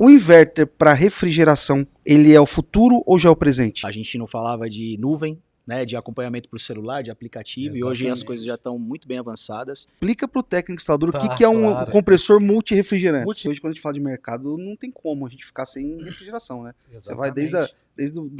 O inverter para refrigeração, ele é o futuro ou já é o presente? A gente não falava de nuvem, né, de acompanhamento por celular, de aplicativo, e hoje as coisas já estão muito bem avançadas. Explica para o técnico instalador o Tá, que é um claro. compressor multirefrigerante. Hoje, quando a gente fala de mercado, não tem como a gente ficar sem refrigeração, né? Você vai desde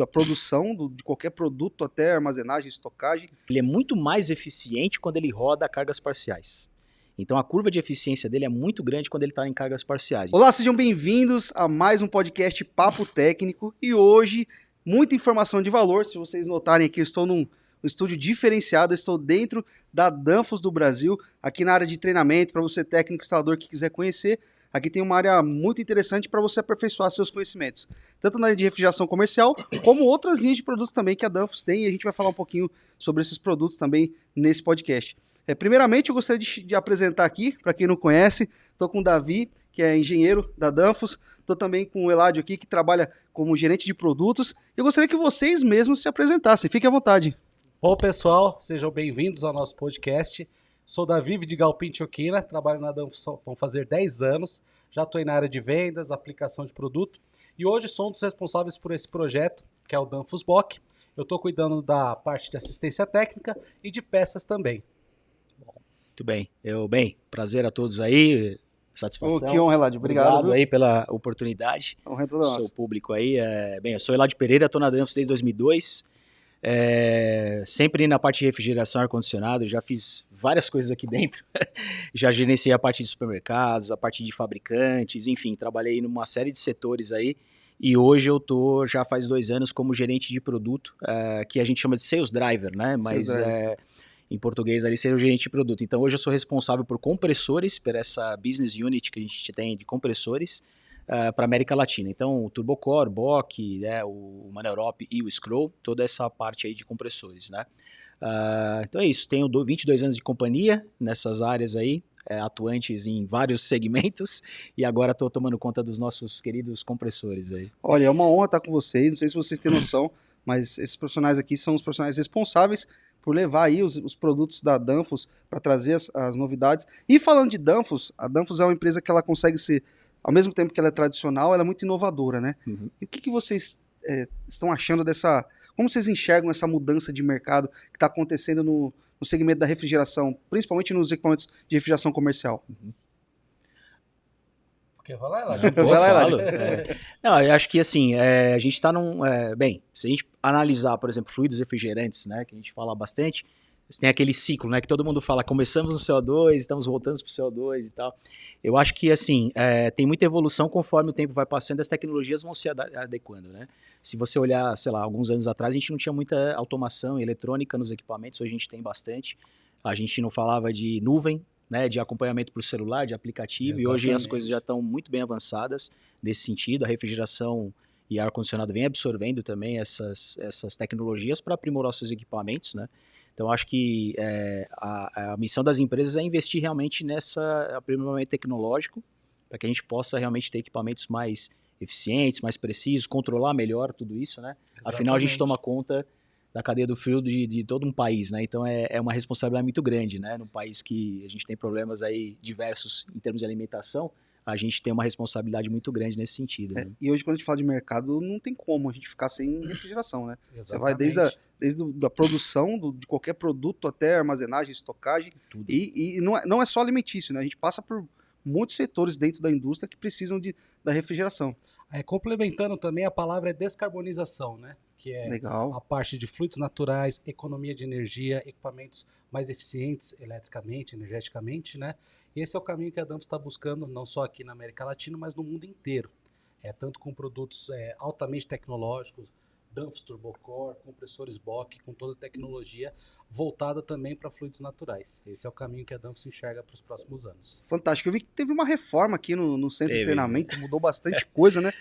a produção de qualquer produto até armazenagem, estocagem. Ele é muito mais eficiente quando ele roda a cargas parciais. Então a curva de eficiência dele é muito grande quando ele está em cargas parciais. Olá, sejam bem-vindos a mais um podcast Papo Técnico. E hoje, muita informação de valor. Se vocês notarem aqui, eu estou num estúdio diferenciado, eu estou dentro da Danfoss do Brasil, aqui na área de treinamento, para você técnico instalador que quiser conhecer. Aqui tem uma área muito interessante para você aperfeiçoar seus conhecimentos, tanto na área de refrigeração comercial, como outras linhas de produtos também que a Danfoss tem, e a gente vai falar um pouquinho sobre esses produtos também nesse podcast. Primeiramente, eu gostaria de apresentar aqui, para quem não conhece, estou com o Davi, que é engenheiro da Danfoss, estou também com o Eladio aqui, que trabalha como gerente de produtos. Eu gostaria que vocês mesmos se apresentassem, fiquem à vontade. Bom, pessoal, sejam bem-vindos ao nosso podcast. Sou Davi Vidigal Pintioquina, trabalho na Danfoss, vão fazer 10 anos, já estou na área de vendas, aplicação de produto, e hoje sou um dos responsáveis por esse projeto, que é o Danfoss Bock. Eu estou cuidando da parte de assistência técnica e de peças também. Muito bem. Prazer a todos aí. Satisfação. Que honra, Eladio. Obrigado aí pela oportunidade. Honra é toda nossa. Sou público aí. Eu sou Eladio Pereira, estou na Danfoss desde 2002. Sempre na parte de refrigeração, ar-condicionado. Já fiz várias coisas aqui dentro. Já gerenciei a parte de supermercados, a parte de fabricantes, enfim, trabalhei numa série de setores aí. E hoje eu tô já faz 2 anos como gerente de produto, que a gente chama de sales driver, né? Mas em português ali seria o gerente de produto. Então hoje eu sou responsável por compressores, por essa business unit que a gente tem de compressores para América Latina. Então o Turbocore, o Bock, né, o Maneurope e o Scroll, toda essa parte aí de compressores, né? Então é isso, tenho 22 anos de companhia nessas áreas aí, atuantes em vários segmentos, e agora estou tomando conta dos nossos queridos compressores aí. Olha, é uma honra estar com vocês, não sei se vocês têm noção, mas esses profissionais aqui são os profissionais responsáveis por levar aí os produtos da Danfoss para trazer as novidades. E falando de Danfoss, a Danfoss é uma empresa que ela consegue ser, ao mesmo tempo que ela é tradicional, ela é muito inovadora, né? Uhum. E o que vocês estão achando dessa... Como vocês enxergam essa mudança de mercado que está acontecendo no segmento da refrigeração, principalmente nos equipamentos de refrigeração comercial? Uhum. Quer falar, Eladio? Não, eu acho que assim, a gente está se a gente analisar, por exemplo, fluidos refrigerantes, né, que a gente fala bastante, você tem aquele ciclo, né, que todo mundo fala, começamos no CO2, estamos voltando para o CO2 e tal. Eu acho que assim, tem muita evolução conforme o tempo vai passando, as tecnologias vão se adequando, né. Se você olhar, sei lá, alguns anos atrás, a gente não tinha muita automação eletrônica nos equipamentos, hoje a gente tem bastante. A gente não falava de nuvem, né, de acompanhamento por celular, de aplicativo, exatamente. E hoje as coisas já estão muito bem avançadas nesse sentido. A refrigeração e ar-condicionado vem absorvendo também essas tecnologias para aprimorar seus equipamentos, né? Então acho que a missão das empresas é investir realmente nessa aprimoramento tecnológico para que a gente possa realmente ter equipamentos mais eficientes, mais precisos, controlar melhor tudo isso, né? Exatamente. Afinal a gente toma conta da cadeia do frio de todo um país, né? Então é uma responsabilidade muito grande, né? Num país que a gente tem problemas aí diversos em termos de alimentação, a gente tem uma responsabilidade muito grande nesse sentido. Né? E hoje, quando a gente fala de mercado, não tem como a gente ficar sem refrigeração, né? Você vai desde a produção de qualquer produto até armazenagem, estocagem, tudo. E não é só alimentício, né? A gente passa por muitos setores dentro da indústria que precisam da refrigeração. Complementando também, a palavra é descarbonização, né? Que é legal. A parte de fluidos naturais, economia de energia, equipamentos mais eficientes eletricamente, energeticamente, né? Esse é o caminho que a Danfoss está buscando, não só aqui na América Latina, mas no mundo inteiro. Tanto com produtos altamente tecnológicos, Danfoss Turbocore, compressores Bock, com toda a tecnologia voltada também para fluidos naturais. Esse é o caminho que a Danfoss enxerga para os próximos anos. Fantástico. Eu vi que teve uma reforma aqui no centro de treinamento, mudou bastante coisa, né?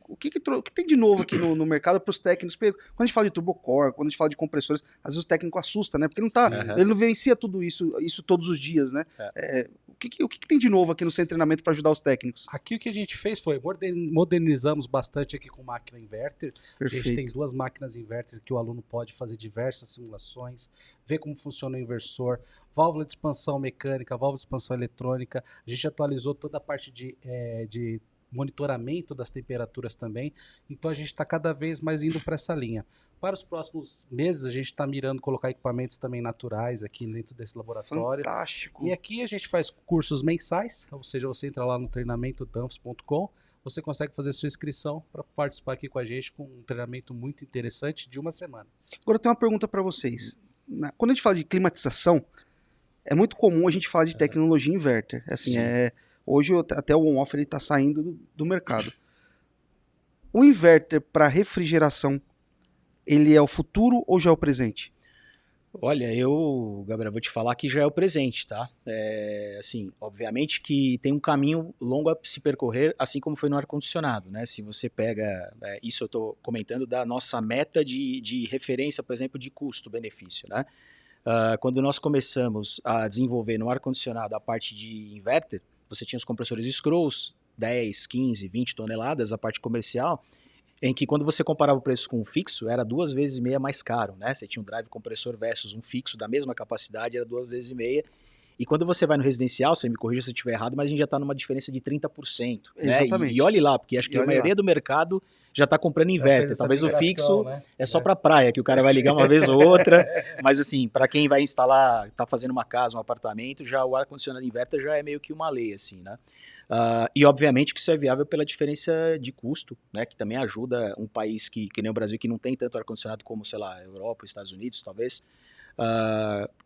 O que tem de novo aqui no mercado para os técnicos? Porque quando a gente fala de turbocore, quando a gente fala de compressores, às vezes o técnico assusta, né? Porque ele não vivencia tudo isso todos os dias, né? O que tem de novo aqui no centro de treinamento para ajudar os técnicos? Aqui o que a gente fez foi modernizamos bastante aqui com máquina inverter. Perfeito. A gente tem 2 máquinas inverter que o aluno pode fazer diversas simulações, ver como funciona o inversor, válvula de expansão mecânica, válvula de expansão eletrônica. A gente atualizou toda a parte de monitoramento das temperaturas também. Então a gente está cada vez mais indo para essa linha. Para os próximos meses, a gente está mirando colocar equipamentos também naturais aqui dentro desse laboratório. Fantástico! E aqui a gente faz cursos mensais, ou seja, você entra lá no treinamentodanfos.com, você consegue fazer sua inscrição para participar aqui com a gente com um treinamento muito interessante de uma semana. Agora eu tenho uma pergunta para vocês. Quando a gente fala de climatização, é muito comum a gente falar de tecnologia inverter. Assim, hoje até o on-off está saindo do mercado. O inverter para refrigeração, ele é o futuro ou já é o presente? Olha, Gabriel, vou te falar que já é o presente, tá? Assim, obviamente que tem um caminho longo a se percorrer, assim como foi no ar-condicionado, né? Se você pega, isso eu estou comentando da nossa meta de referência, por exemplo, de custo-benefício, né? Quando nós começamos a desenvolver no ar-condicionado a parte de inverter, você tinha os compressores Scrolls, 10, 15, 20 toneladas, a parte comercial, em que quando você comparava o preço com um fixo, era 2,5 vezes mais caro, né? Você tinha um drive compressor versus um fixo da mesma capacidade, era 2,5 vezes. E quando você vai no residencial, você me corrija se eu estiver errado, mas a gente já está numa diferença de 30%. Exatamente. Né? E olhe lá, porque acho que a maioria do mercado já está comprando inverter. Talvez o fixo, né? É só para praia, que o cara vai ligar uma vez ou outra. Mas assim, para quem vai instalar, está fazendo uma casa, um apartamento, já o ar-condicionado inverter já é meio que uma lei, assim, né? E obviamente que isso é viável pela diferença de custo, né? Que também ajuda um país que nem o Brasil, que não tem tanto ar-condicionado como, sei lá, Europa, Estados Unidos, talvez,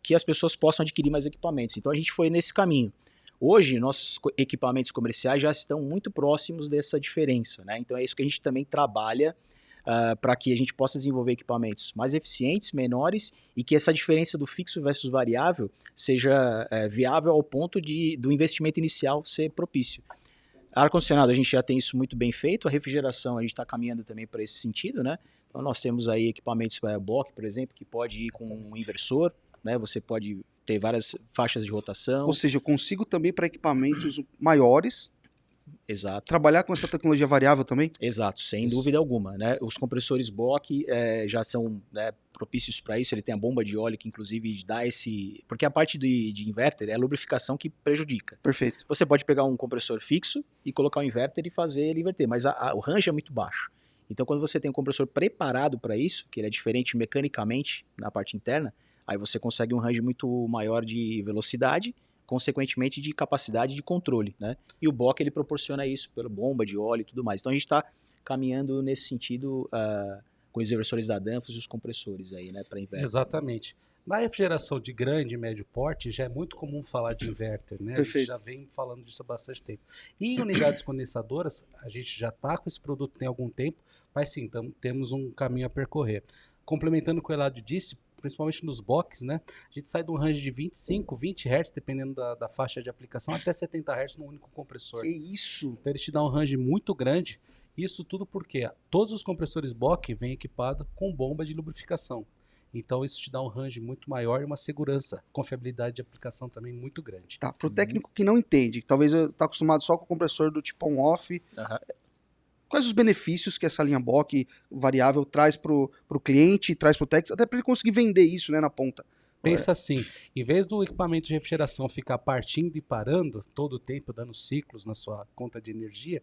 que as pessoas possam adquirir mais equipamentos. Então a gente foi nesse caminho. Hoje, nossos equipamentos comerciais já estão muito próximos dessa diferença, né? Então é isso que a gente também trabalha para que a gente possa desenvolver equipamentos mais eficientes, menores, e que essa diferença do fixo versus variável seja viável ao ponto do investimento inicial ser propício. Ar-condicionado, a gente já tem isso muito bem feito, a refrigeração a gente está caminhando também para esse sentido, né? Então nós temos aí equipamentos BOC, por exemplo, que pode ir com um inversor, né? Você pode ter várias faixas de rotação. Ou seja, eu consigo também para equipamentos maiores. Exato. Trabalhar com essa tecnologia variável também? Exato, sem dúvida alguma, né? Os compressores BOC já são, né, propícios para isso. Ele tem a bomba de óleo que inclusive dá esse... Porque a parte de inverter é a lubrificação que prejudica. Perfeito. Você pode pegar um compressor fixo e colocar um inverter e fazer ele inverter, mas o range é muito baixo. Então quando você tem um compressor preparado para isso, que ele é diferente mecanicamente na parte interna, aí você consegue um range muito maior de velocidade, consequentemente de capacidade de controle, né? E o BOC ele proporciona isso pela bomba de óleo e tudo mais. Então a gente está caminhando nesse sentido com os inversores da Danfoss e os compressores aí, né, para inverter. Exatamente. Na refrigeração de grande e médio porte já é muito comum falar de inverter, né? Perfeito. A gente já vem falando disso há bastante tempo. E em unidades condensadoras, a gente já está com esse produto tem algum tempo, mas sim, temos um caminho a percorrer. Complementando o que o Eladio disse, principalmente nos box, né? A gente sai de um range de 25, 20 Hz, dependendo da faixa de aplicação, até 70 Hz no único compressor. Que isso? Então ele te dá um range muito grande. Isso tudo porque todos os compressores BOC vêm equipados com bomba de lubrificação. Então isso te dá um range muito maior e uma segurança, confiabilidade de aplicação também muito grande. Tá, pro técnico que não entende, que talvez está acostumado só com o compressor do tipo on-off, quais os benefícios que essa linha BOC variável traz pro cliente, traz pro técnico, até para ele conseguir vender isso, né, na ponta? Pensa assim, em vez do equipamento de refrigeração ficar partindo e parando todo o tempo, dando ciclos na sua conta de energia,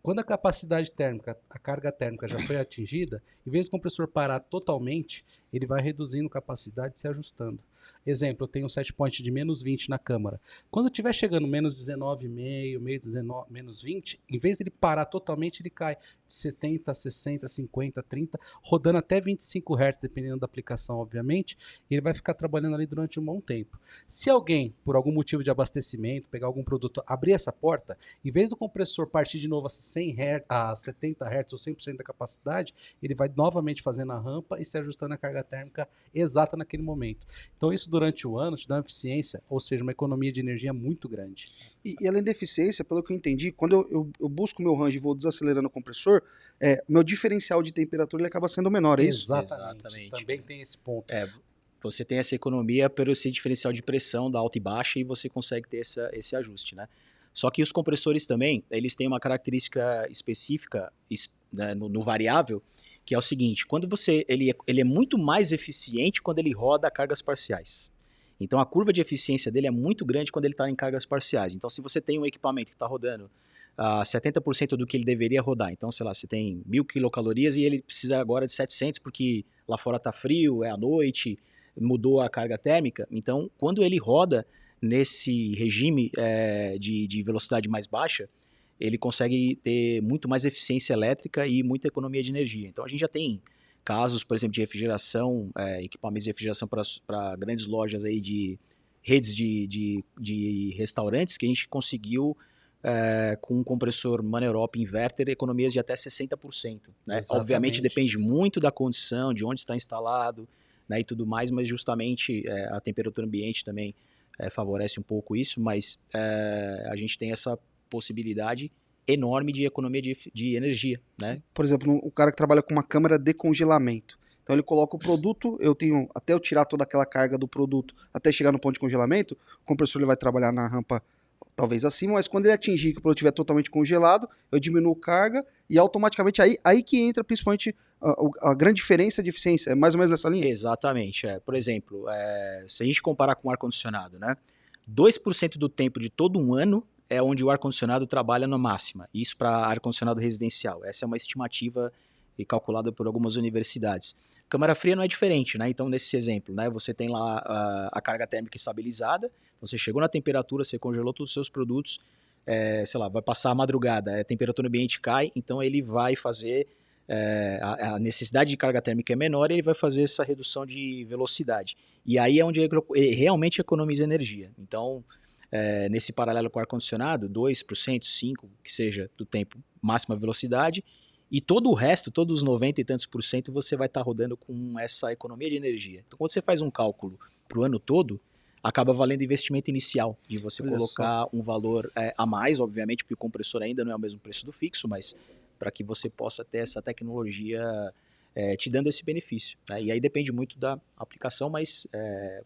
quando a capacidade térmica, a carga térmica já foi atingida, em vez do compressor parar totalmente, ele vai reduzindo capacidade e se ajustando. Exemplo, eu tenho um set point de menos 20 na câmara. Quando estiver chegando menos 19,5, menos 20, em vez de ele parar totalmente, ele cai de 70, 60, 50, 30, rodando até 25 Hz, dependendo da aplicação, obviamente, e ele vai ficar trabalhando ali durante um bom tempo. Se alguém, por algum motivo de abastecimento, pegar algum produto, abrir essa porta, em vez do compressor partir de novo a 100 Hz, a 70 Hz ou 100% da capacidade, ele vai novamente fazendo a rampa e se ajustando a carga térmica exata naquele momento. Então isso durante o ano te dá uma eficiência, ou seja, uma economia de energia muito grande. E além da eficiência, pelo que eu entendi, quando eu busco o meu range e vou desacelerando o compressor, meu diferencial de temperatura ele acaba sendo menor, é isso? Exatamente. Também tem esse ponto. Você tem essa economia pelo esse diferencial de pressão da alta e baixa e você consegue ter esse ajuste, né? Só que os compressores também, eles têm uma característica específica, né, no variável, que é o seguinte, quando ele é muito mais eficiente quando ele roda a cargas parciais. Então a curva de eficiência dele é muito grande quando ele está em cargas parciais. Então se você tem um equipamento que está rodando a 70% do que ele deveria rodar. Então, sei lá, você tem 1.000 quilocalorias e ele precisa agora de 700 porque lá fora está frio, é à noite, mudou a carga térmica. Então, quando ele roda nesse regime de velocidade mais baixa, ele consegue ter muito mais eficiência elétrica e muita economia de energia. Então, a gente já tem casos, por exemplo, de refrigeração, equipamentos de refrigeração para grandes lojas aí de redes de restaurantes que a gente conseguiu, com um compressor Maneurope Inverter, economias de até 60%. Né? Obviamente depende muito da condição, de onde está instalado, né, e tudo mais, mas justamente a temperatura ambiente também favorece um pouco isso, mas a gente tem essa possibilidade enorme de economia de energia. Né? Por exemplo, o cara que trabalha com uma câmara de congelamento. Então ele coloca o produto, até eu tirar toda aquela carga do produto, até chegar no ponto de congelamento, o compressor ele vai trabalhar na rampa talvez acima, mas quando ele atingir que o produto estiver totalmente congelado, eu diminuo carga e automaticamente aí que entra principalmente a grande diferença de eficiência. É mais ou menos essa linha? Exatamente. Por exemplo, se a gente comparar com o ar-condicionado, né? 2% do tempo de todo um ano é onde o ar-condicionado trabalha na máxima. Isso para ar-condicionado residencial. Essa é uma estimativa calculada por algumas universidades. Câmara fria não é diferente, né? Então, nesse exemplo, né, você tem lá a carga térmica estabilizada, você chegou na temperatura, você congelou todos os seus produtos, sei lá, vai passar a madrugada, a temperatura ambiente cai, então ele vai fazer, a necessidade de carga térmica é menor e ele vai fazer essa redução de velocidade. E aí é onde ele realmente economiza energia. Então, nesse paralelo com o ar-condicionado, 2%, 5%, que seja, do tempo, máxima velocidade, e todo o resto, todos os 90 e tantos por cento, você vai estar rodando com essa economia de energia. Então, quando você faz um cálculo para o ano todo, acaba valendo investimento inicial, de você colocar um valor a mais, obviamente, porque o compressor ainda não é o mesmo preço do fixo, mas para que você possa ter essa tecnologia te dando esse benefício. Né? E aí depende muito da aplicação, mas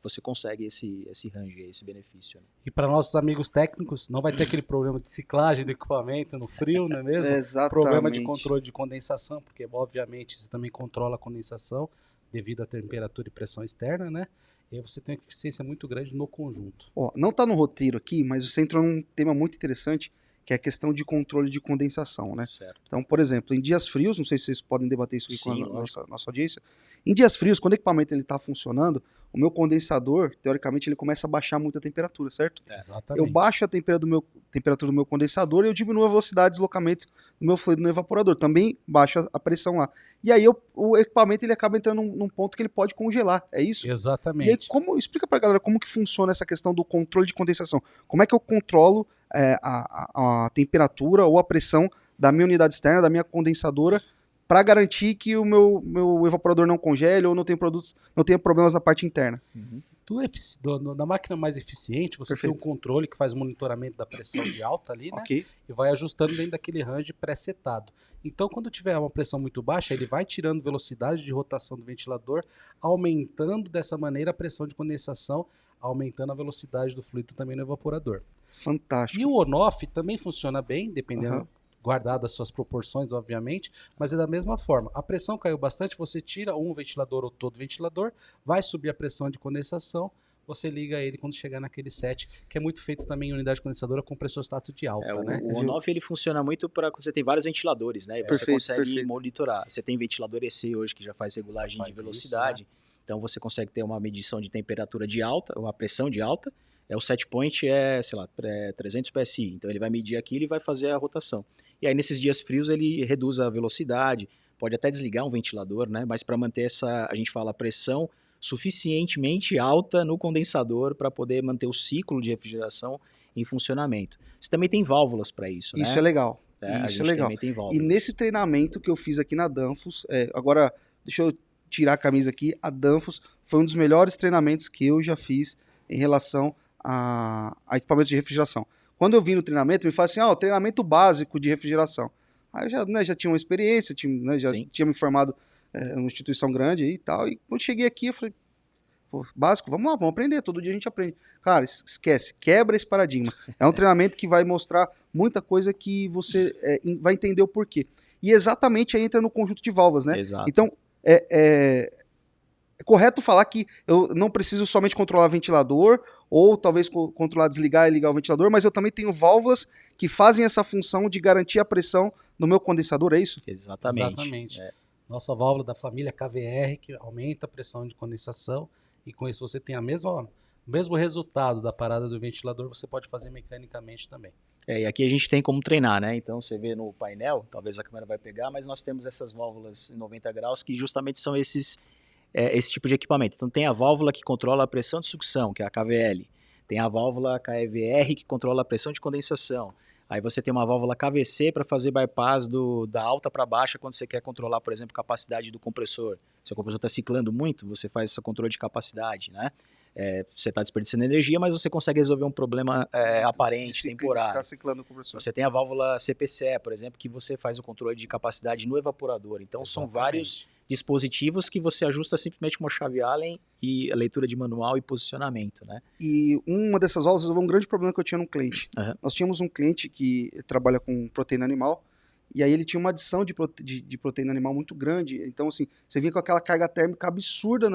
você consegue esse range, esse benefício. Né? E para nossos amigos técnicos, não vai ter aquele problema de ciclagem do equipamento no frio, não é mesmo? Exatamente. Problema de controle de condensação, porque obviamente você também controla a condensação devido à temperatura e pressão externa, né? E aí você tem uma eficiência muito grande no conjunto. Não está no roteiro aqui, mas você entrou num tema muito interessante, que é a questão de controle de condensação, né? Certo. Então, por exemplo, em dias frios, não sei se vocês podem debater isso aqui com a nossa audiência, em dias frios, quando o equipamento está funcionando, o meu condensador, teoricamente, ele começa a baixar muito a temperatura, certo? Exatamente. Eu baixo a temperatura do meu condensador e eu diminuo a velocidade de deslocamento do meu fluido no evaporador. Também baixo a pressão lá. E aí o equipamento ele acaba entrando num ponto que ele pode congelar, é isso? Exatamente. E aí, explica pra galera como que funciona essa questão do controle de condensação. Como é que eu controlo a temperatura ou a pressão da minha unidade externa, da minha condensadora, para garantir que o meu evaporador não congele ou não tenha problemas na parte interna. Uhum. Na máquina mais eficiente, você tem um controle que faz o monitoramento da pressão de alta ali, né? Okay. E vai ajustando dentro daquele range pré-setado. Então, quando tiver uma pressão muito baixa, ele vai tirando velocidade de rotação do ventilador, aumentando dessa maneira a pressão de condensação, aumentando a velocidade do fluido também no evaporador. Fantástico. E o on-off também funciona bem, dependendo, guardado as suas proporções, obviamente, mas é da mesma forma. A pressão caiu bastante, você tira um ventilador ou todo ventilador, vai subir a pressão de condensação, você liga ele quando chegar naquele set, que é muito feito também em unidade condensadora com pressostato de alta, né? O on-off ele funciona muito para você tem vários ventiladores, né? E você consegue monitorar. Você tem ventilador EC hoje que já faz regulagem de velocidade, isso, né? Então você consegue ter uma medição de temperatura de alta, ou a pressão de alta. O set point sei lá, 300 PSI. Então ele vai medir aquilo e vai fazer a rotação. E aí nesses dias frios ele reduz a velocidade, pode até desligar um ventilador, né? Mas para manter a gente fala, pressão suficientemente alta no condensador para poder manter o ciclo de refrigeração em funcionamento. Você também tem válvulas para isso, né? Isso é legal. Isso é legal. Também tem válvulas. E nesse treinamento que eu fiz aqui na Danfoss, agora deixa eu tirar a camisa aqui, a Danfoss foi um dos melhores treinamentos que eu já fiz em relação a equipamentos de refrigeração. Quando eu vim no treinamento, me fala assim, o treinamento básico de refrigeração. Aí eu já tinha uma experiência, já tinha me formado em uma instituição grande e tal, e quando cheguei aqui eu falei, básico, vamos lá, vamos aprender, todo dia a gente aprende. Cara, esquece, quebra esse paradigma. É um treinamento que vai mostrar muita coisa que você vai entender o porquê. E exatamente aí entra no conjunto de válvulas, né? Exato. Então, é correto falar que eu não preciso somente controlar ventilador ou talvez controlar, desligar e ligar o ventilador, mas eu também tenho válvulas que fazem essa função de garantir a pressão no meu condensador, é isso? Exatamente. Nossa válvula da família KVR, que aumenta a pressão de condensação, e com isso você tem o mesmo resultado da parada do ventilador, você pode fazer mecanicamente também. E aqui a gente tem como treinar, né? Então você vê no painel, talvez a câmera vai pegar, mas nós temos essas válvulas em 90 graus que justamente são esse tipo de equipamento. Então tem a válvula que controla a pressão de sucção, que é a KVL. Tem a válvula KVR que controla a pressão de condensação. Aí você tem uma válvula KVC para fazer bypass da alta para baixa quando você quer controlar, por exemplo, a capacidade do compressor. Se o compressor está ciclando muito, você faz esse controle de capacidade, né? Você está desperdiçando energia, mas você consegue resolver um problema aparente, temporário. Ciclando o compressor. Você tem a válvula CPCE, por exemplo, que você faz o controle de capacidade no evaporador. Então são vários dispositivos que você ajusta simplesmente com uma chave Allen e a leitura de manual e posicionamento, né? E uma dessas válvulas resolveu um grande problema que eu tinha num cliente. Nós tínhamos um cliente que trabalha com proteína animal, e aí ele tinha uma adição de proteína animal muito grande. Então, assim, você via com aquela carga térmica absurda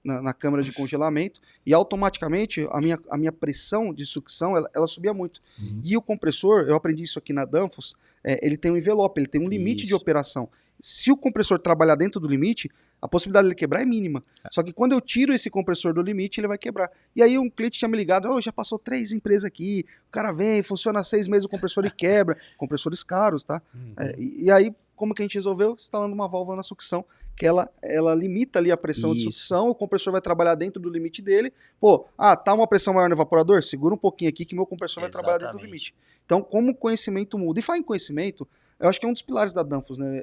na câmara de congelamento, e automaticamente a minha pressão de sucção, ela subia muito. Sim. E o compressor, eu aprendi isso aqui na Danfoss, ele tem um envelope, ele tem um limite de operação. Se o compressor trabalhar dentro do limite, a possibilidade dele quebrar é mínima. Só que quando eu tiro esse compressor do limite, ele vai quebrar. E aí um cliente tinha me ligado, já passou 3 empresas aqui, o cara vem, funciona 6 meses o compressor e quebra. Compressores caros, tá? E aí, como que a gente resolveu? Instalando uma válvula na sucção, que ela limita ali a pressão de sucção, o compressor vai trabalhar dentro do limite dele. Tá uma pressão maior no evaporador? Segura um pouquinho aqui que meu compressor vai trabalhar dentro do limite. Então, como o conhecimento muda. E falar em conhecimento, eu acho que é um dos pilares da Danfoss, né?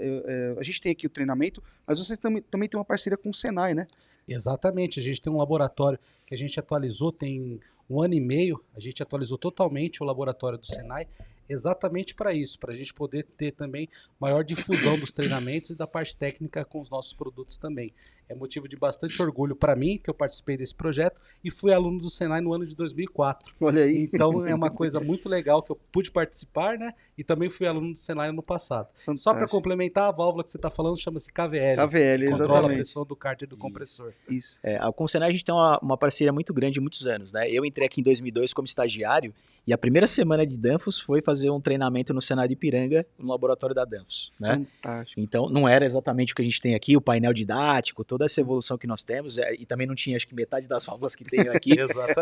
A gente tem aqui o treinamento, mas vocês também têm uma parceria com o Senai, né? Exatamente, a gente tem um laboratório que a gente atualizou, tem 1 ano e meio, a gente atualizou totalmente o laboratório do Senai, exatamente para isso, para a gente poder ter também maior difusão dos treinamentos e da parte técnica com os nossos produtos também. É motivo de bastante orgulho para mim, que eu participei desse projeto e fui aluno do Senai no ano de 2004. Olha aí. Então é uma coisa muito legal que eu pude participar, né? E também fui aluno do Senai no passado. Fantástico. Só para complementar, a válvula que você está falando chama-se KVL. KVL, exatamente. Controla a pressão do cárter do compressor. Isso. Com o Senai a gente tem uma parceria muito grande há muitos anos, né? Eu entrei aqui em 2002 como estagiário e a primeira semana de Danfoss foi fazer um treinamento no Senai de Ipiranga, no laboratório da Danfoss, né? Fantástico. Então não era exatamente o que a gente tem aqui, o painel didático, toda essa evolução que nós temos, e também não tinha, acho que metade das válvulas que tem aqui.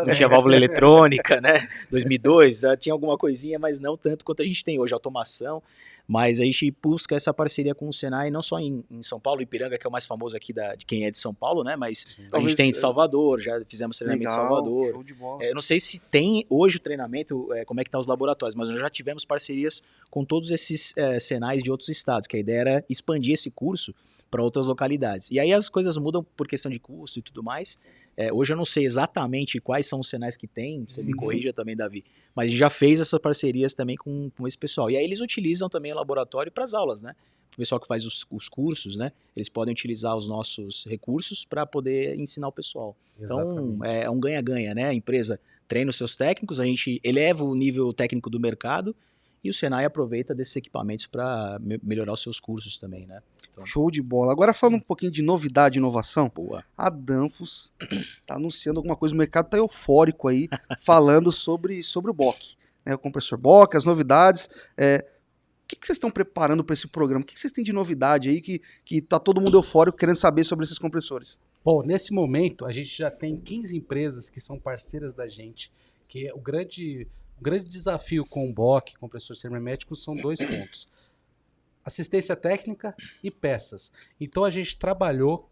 Não tinha válvula eletrônica, né? 2002, tinha alguma coisinha, mas não tanto quanto a gente tem hoje, automação. Mas a gente busca essa parceria com o Senai, não só em São Paulo, Ipiranga, que é o mais famoso aqui de quem é de São Paulo, né? Mas a gente tem de Salvador, já fizemos treinamento em Salvador. Show de bola. Eu não sei se tem hoje o treinamento, como é que tá os laboratórios, mas nós já tivemos parcerias com todos esses Senais de outros estados, que a ideia era expandir esse curso para outras localidades. E aí as coisas mudam por questão de custo e tudo mais. Hoje eu não sei exatamente quais são os Senais que tem, você me corrija também, Davi, mas a gente já fez essas parcerias também com esse pessoal. E aí eles utilizam também o laboratório para as aulas, né? O pessoal que faz os cursos, né? Eles podem utilizar os nossos recursos para poder ensinar o pessoal. Exatamente. Então é um ganha-ganha, né? A empresa treina os seus técnicos, a gente eleva o nível técnico do mercado e o Senai aproveita desses equipamentos para melhorar os seus cursos também, né? Então, show de bola. Agora falando um pouquinho de novidade e inovação, boa. A Danfoss tá anunciando alguma coisa, o mercado tá eufórico aí, falando sobre o BOK, né? O compressor BOK, as novidades. O que vocês estão preparando para esse programa? O que vocês têm de novidade aí que tá todo mundo eufórico querendo saber sobre esses compressores? Bom, nesse momento a gente já tem 15 empresas que são parceiras da gente, que é o grande desafio com o BOK, compressor semihermético, são 2 pontos. Assistência técnica e peças. Então a gente trabalhou,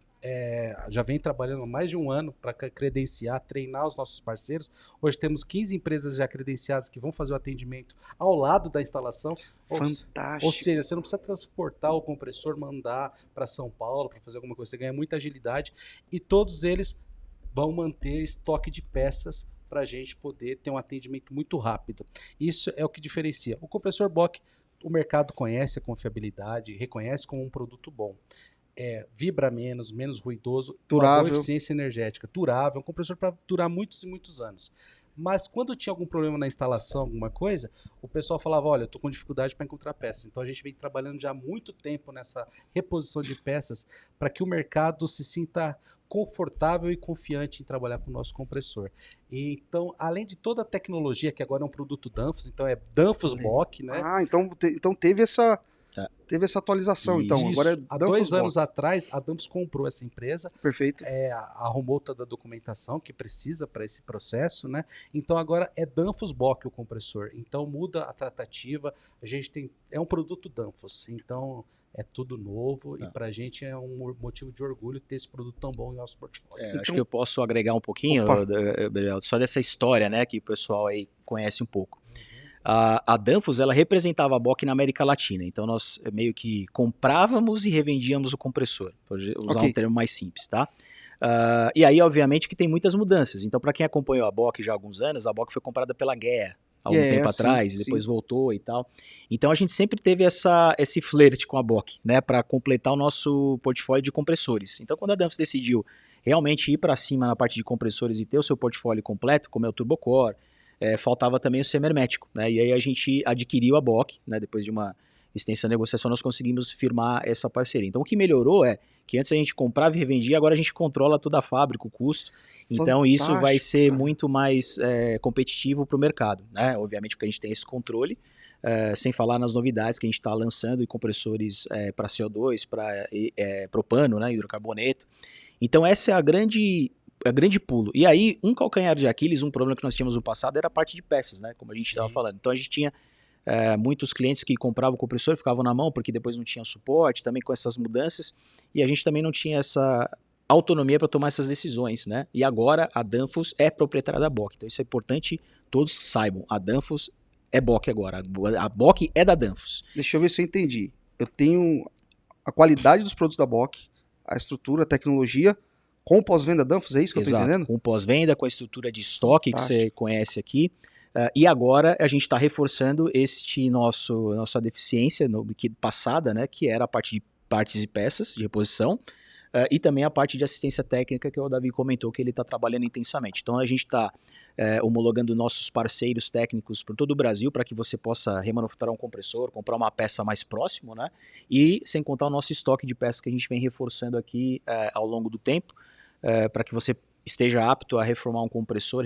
já vem trabalhando há mais de 1 ano para credenciar, treinar os nossos parceiros. Hoje temos 15 empresas já credenciadas que vão fazer o atendimento ao lado da instalação. Fantástico. Ou seja, você não precisa transportar o compressor, mandar para São Paulo para fazer alguma coisa. Você ganha muita agilidade e todos eles vão manter estoque de peças para a gente poder ter um atendimento muito rápido. Isso é o que diferencia. O compressor BOK, o mercado conhece a confiabilidade, reconhece como um produto bom. Vibra menos ruidoso, durável, boa eficiência energética, durável, um compressor para durar muitos e muitos anos. Mas quando tinha algum problema na instalação, alguma coisa, o pessoal falava, olha, eu tô com dificuldade para encontrar peças. Então a gente vem trabalhando já há muito tempo nessa reposição de peças para que o mercado se sinta confortável e confiante em trabalhar com o nosso compressor. E, então, além de toda a tecnologia, que agora é um produto Danfoss, então é Danfoss Bock, né? Então teve essa atualização. Isso. Então, agora é há 2 anos atrás, a Danfoss comprou essa empresa. Perfeito. Arrumou toda a documentação que precisa para esse processo, né? Então agora é Danfoss Bock o compressor. Então muda a tratativa. A gente é um produto Danfoss. Então é tudo novo e para a gente é um motivo de orgulho ter esse produto tão bom em nosso portfólio. Então, acho que eu posso agregar um pouquinho, só dessa história, né, que o pessoal aí conhece um pouco. A Danfoss, ela representava a Bock na América Latina, então nós meio que comprávamos e revendíamos o compressor, para usar um termo mais simples, tá? E aí, obviamente, que tem muitas mudanças. Então, para quem acompanhou a Bock já há alguns anos, a Bock foi comprada pela GEA há algum tempo atrás, e depois voltou e tal. Então, a gente sempre teve esse flerte com a Bock, né, para completar o nosso portfólio de compressores. Então, quando a Danfoss decidiu realmente ir para cima na parte de compressores e ter o seu portfólio completo, como é o Turbocore, faltava também o sema hermético, né? E aí a gente adquiriu a Bock, né? Depois de uma extensa negociação, nós conseguimos firmar essa parceria. Então, o que melhorou é que antes a gente comprava e revendia, agora a gente controla toda a fábrica, o custo. Então, isso vai ser muito mais competitivo para o mercado, né? Obviamente, porque a gente tem esse controle, sem falar nas novidades que a gente está lançando em compressores para CO2, para propano, né? Hidrocarboneto. Então, essa é a grande pulo. E aí, um calcanhar de Aquiles, um problema que nós tínhamos no passado era a parte de peças, né? Como a gente estava falando. Então, a gente tinha muitos clientes que compravam o compressor e ficavam na mão porque depois não tinha suporte, também com essas mudanças, e a gente também não tinha essa autonomia para tomar essas decisões, né? E agora a Danfoss é proprietária da Bock. Então, isso é importante todos saibam. A Danfoss é Bock agora. A Bock é da Danfoss. Deixa eu ver se eu entendi. Eu tenho a qualidade dos produtos da Bock, a estrutura, a tecnologia, com pós-venda Danfoss, é isso que eu estou entendendo? Com pós-venda, com a estrutura de estoque que você conhece aqui. E agora a gente está reforçando nossa deficiência passada, né, que era a parte de partes e peças de reposição, e também a parte de assistência técnica que o Davi comentou que ele está trabalhando intensamente. Então a gente está homologando nossos parceiros técnicos por todo o Brasil para que você possa remanufaturar um compressor, comprar uma peça mais próximo, né, e sem contar o nosso estoque de peças que a gente vem reforçando aqui ao longo do tempo, para que você esteja apto a reformar um compressor,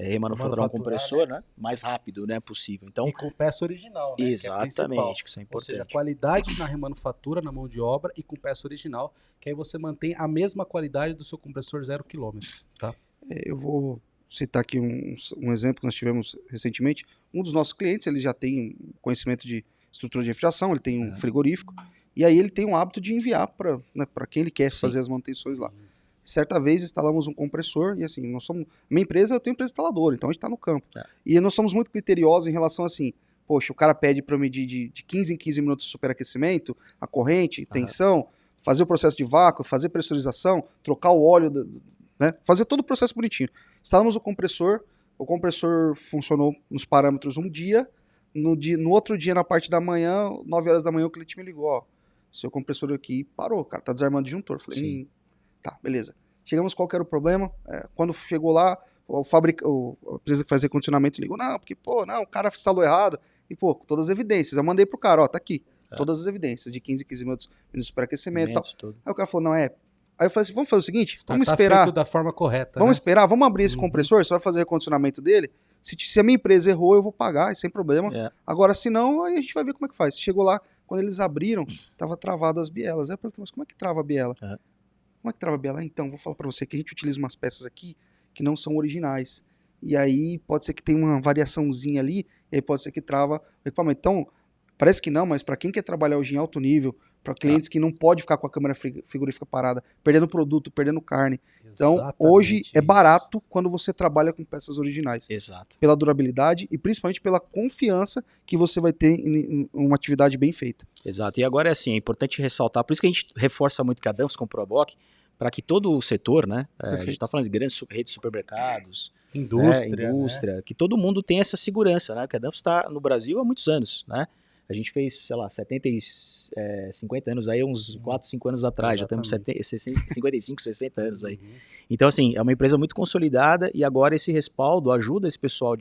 remanufaturar um compressor, né? Mais rápido, né, possível. Então, e com peça original, né? Exatamente, que isso é importante. Ou seja, qualidade na remanufatura, na mão de obra e com peça original, que aí você mantém a mesma qualidade do seu compressor 0 km, tá? Eu vou citar aqui um exemplo que nós tivemos recentemente. Um dos nossos clientes, ele já tem conhecimento de estrutura de refrigeração, ele tem um frigorífico, e aí ele tem o hábito de enviar para quem ele quer fazer as manutenções lá. Certa vez instalamos um compressor e assim, minha empresa, eu tenho empresa instaladora, então a gente está no campo. E nós somos muito criteriosos em relação assim, poxa, o cara pede para eu medir de 15 em 15 minutos de superaquecimento, a corrente, tensão, fazer o processo de vácuo, fazer pressurização, trocar o óleo, né? Fazer todo o processo bonitinho. Instalamos o compressor funcionou nos parâmetros um dia, no outro dia, na parte da manhã, 9 horas da manhã, o cliente me ligou, ó, seu compressor aqui parou, cara, tá desarmando o disjuntor. Falei, tá, beleza. Chegamos, qual que era o problema? Quando chegou lá, a empresa que fazia condicionamento ligou, não, porque, o cara instalou errado. E, todas as evidências. Eu mandei pro cara, ó, tá aqui. Todas as evidências, de 15 em 15 minutos de superaquecimento e tal. Aí o cara falou, não, Aí eu falei assim, vamos fazer o seguinte, vamos esperar. Feito da forma correta, vamos esperar, vamos abrir esse compressor, você vai fazer o recondicionamento dele. Se a minha empresa errou, eu vou pagar, sem problema. Agora, se não, aí a gente vai ver como é que faz. Chegou lá, quando eles abriram, tava travado as bielas. Aí eu perguntei, mas como é que trava a biela? Como é que trava a biela? Então, vou falar para você que a gente utiliza umas peças aqui que não são originais. E aí pode ser que tenha uma variaçãozinha ali, e aí pode ser que trava o equipamento. Então, parece que não, mas para quem quer trabalhar hoje em alto nível, para clientes que não pode ficar com a câmera frigorífica parada, perdendo produto, perdendo carne. Então, hoje é barato quando você trabalha com peças originais. Exato. Pela durabilidade e principalmente pela confiança que você vai ter em uma atividade bem feita. Exato. E agora é assim, é importante ressaltar, por isso que a gente reforça muito que a Danfoss comprou a Bock, para que todo o setor, né, a gente está falando de grandes redes de supermercados, indústria, que todo mundo tenha essa segurança, né, que a Danfoss está no Brasil há muitos anos, né, A gente fez, sei lá, 50 anos aí, uns 4, 5 anos atrás, Exatamente. já temos 55, 60 anos aí. Então, assim, é uma empresa muito consolidada e agora esse respaldo ajuda esse pessoal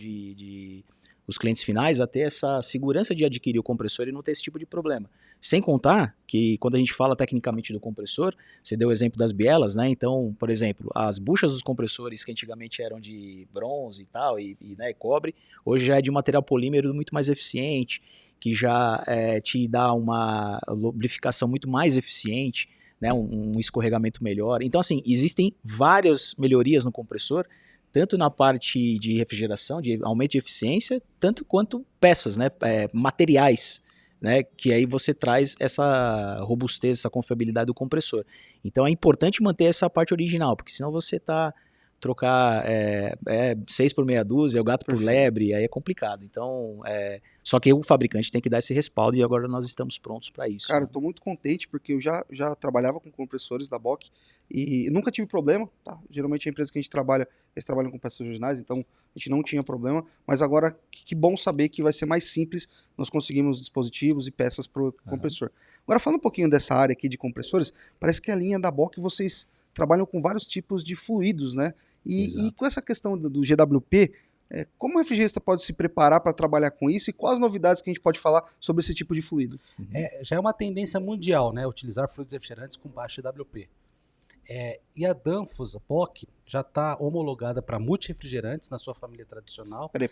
os clientes finais a ter essa segurança de adquirir o compressor e não ter esse tipo de problema. Sem contar que quando a gente fala tecnicamente do compressor, você deu o exemplo das bielas, né? Então, por exemplo, as buchas dos compressores que antigamente eram de bronze e tal, né, cobre, hoje já é de material polímero muito mais eficiente, que já te dá uma lubrificação muito mais eficiente, né, um escorregamento melhor. Então, assim, existem várias melhorias no compressor, tanto na parte de refrigeração, de aumento de eficiência, tanto quanto peças, né, materiais, né, que aí você traz essa robustez, essa confiabilidade do compressor. Então é importante manter essa parte original, porque senão você trocar 6 por meia dúzia, o gato por lebre, aí é complicado. Então, só que o fabricante tem que dar esse respaldo e agora nós estamos prontos para isso. Cara, eu tô muito contente porque eu já trabalhava com compressores da Bock e nunca tive problema, tá? Geralmente a empresa que a gente trabalha, eles trabalham com peças originais, então a gente não tinha problema, mas agora que bom saber que vai ser mais simples, nós conseguimos dispositivos e peças pro compressor. Agora falando um pouquinho dessa área aqui de compressores, parece que a linha da Bock vocês trabalham com vários tipos de fluidos, né? E com essa questão do GWP, como o refrigerista pode se preparar para trabalhar com isso e quais as novidades que a gente pode falar sobre esse tipo de fluido? Já é uma tendência mundial, né? Utilizar fluidos refrigerantes com baixo GWP. E a Danfoss Bock já está homologada para multirefrigerantes na sua família tradicional. Peraí.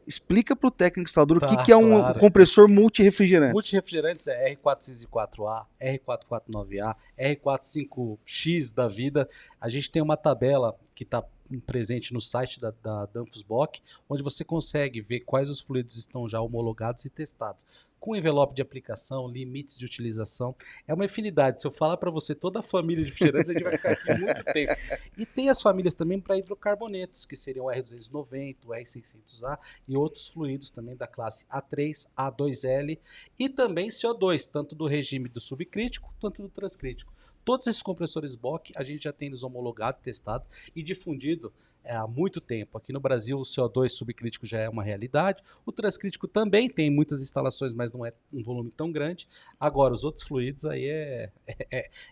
Explica para o técnico instalador o que é um claro. compressor multirefrigerante. Multirefrigerantes é R404A, R449A, R45X da vida. A gente tem uma tabela que está presente no site da Danfoss Bock, onde você consegue ver quais os fluidos estão já homologados e testados. Com envelope de aplicação, limites de utilização. É uma infinidade. Se eu falar para você toda a família de refrigerantes, a gente vai ficar aqui muito tempo. E tem as famílias também para hidrocarbonetos, que seriam o R290, o R600A e outros fluidos também da classe A3, A2L e também CO2, tanto do regime do subcrítico, tanto do transcrítico. Todos esses compressores Bock a gente já tem eles homologados, testado e difundido há muito tempo. Aqui no Brasil o CO2 subcrítico já é uma realidade, o transcrítico também tem muitas instalações, mas não é um volume tão grande. Agora, os outros fluidos aí é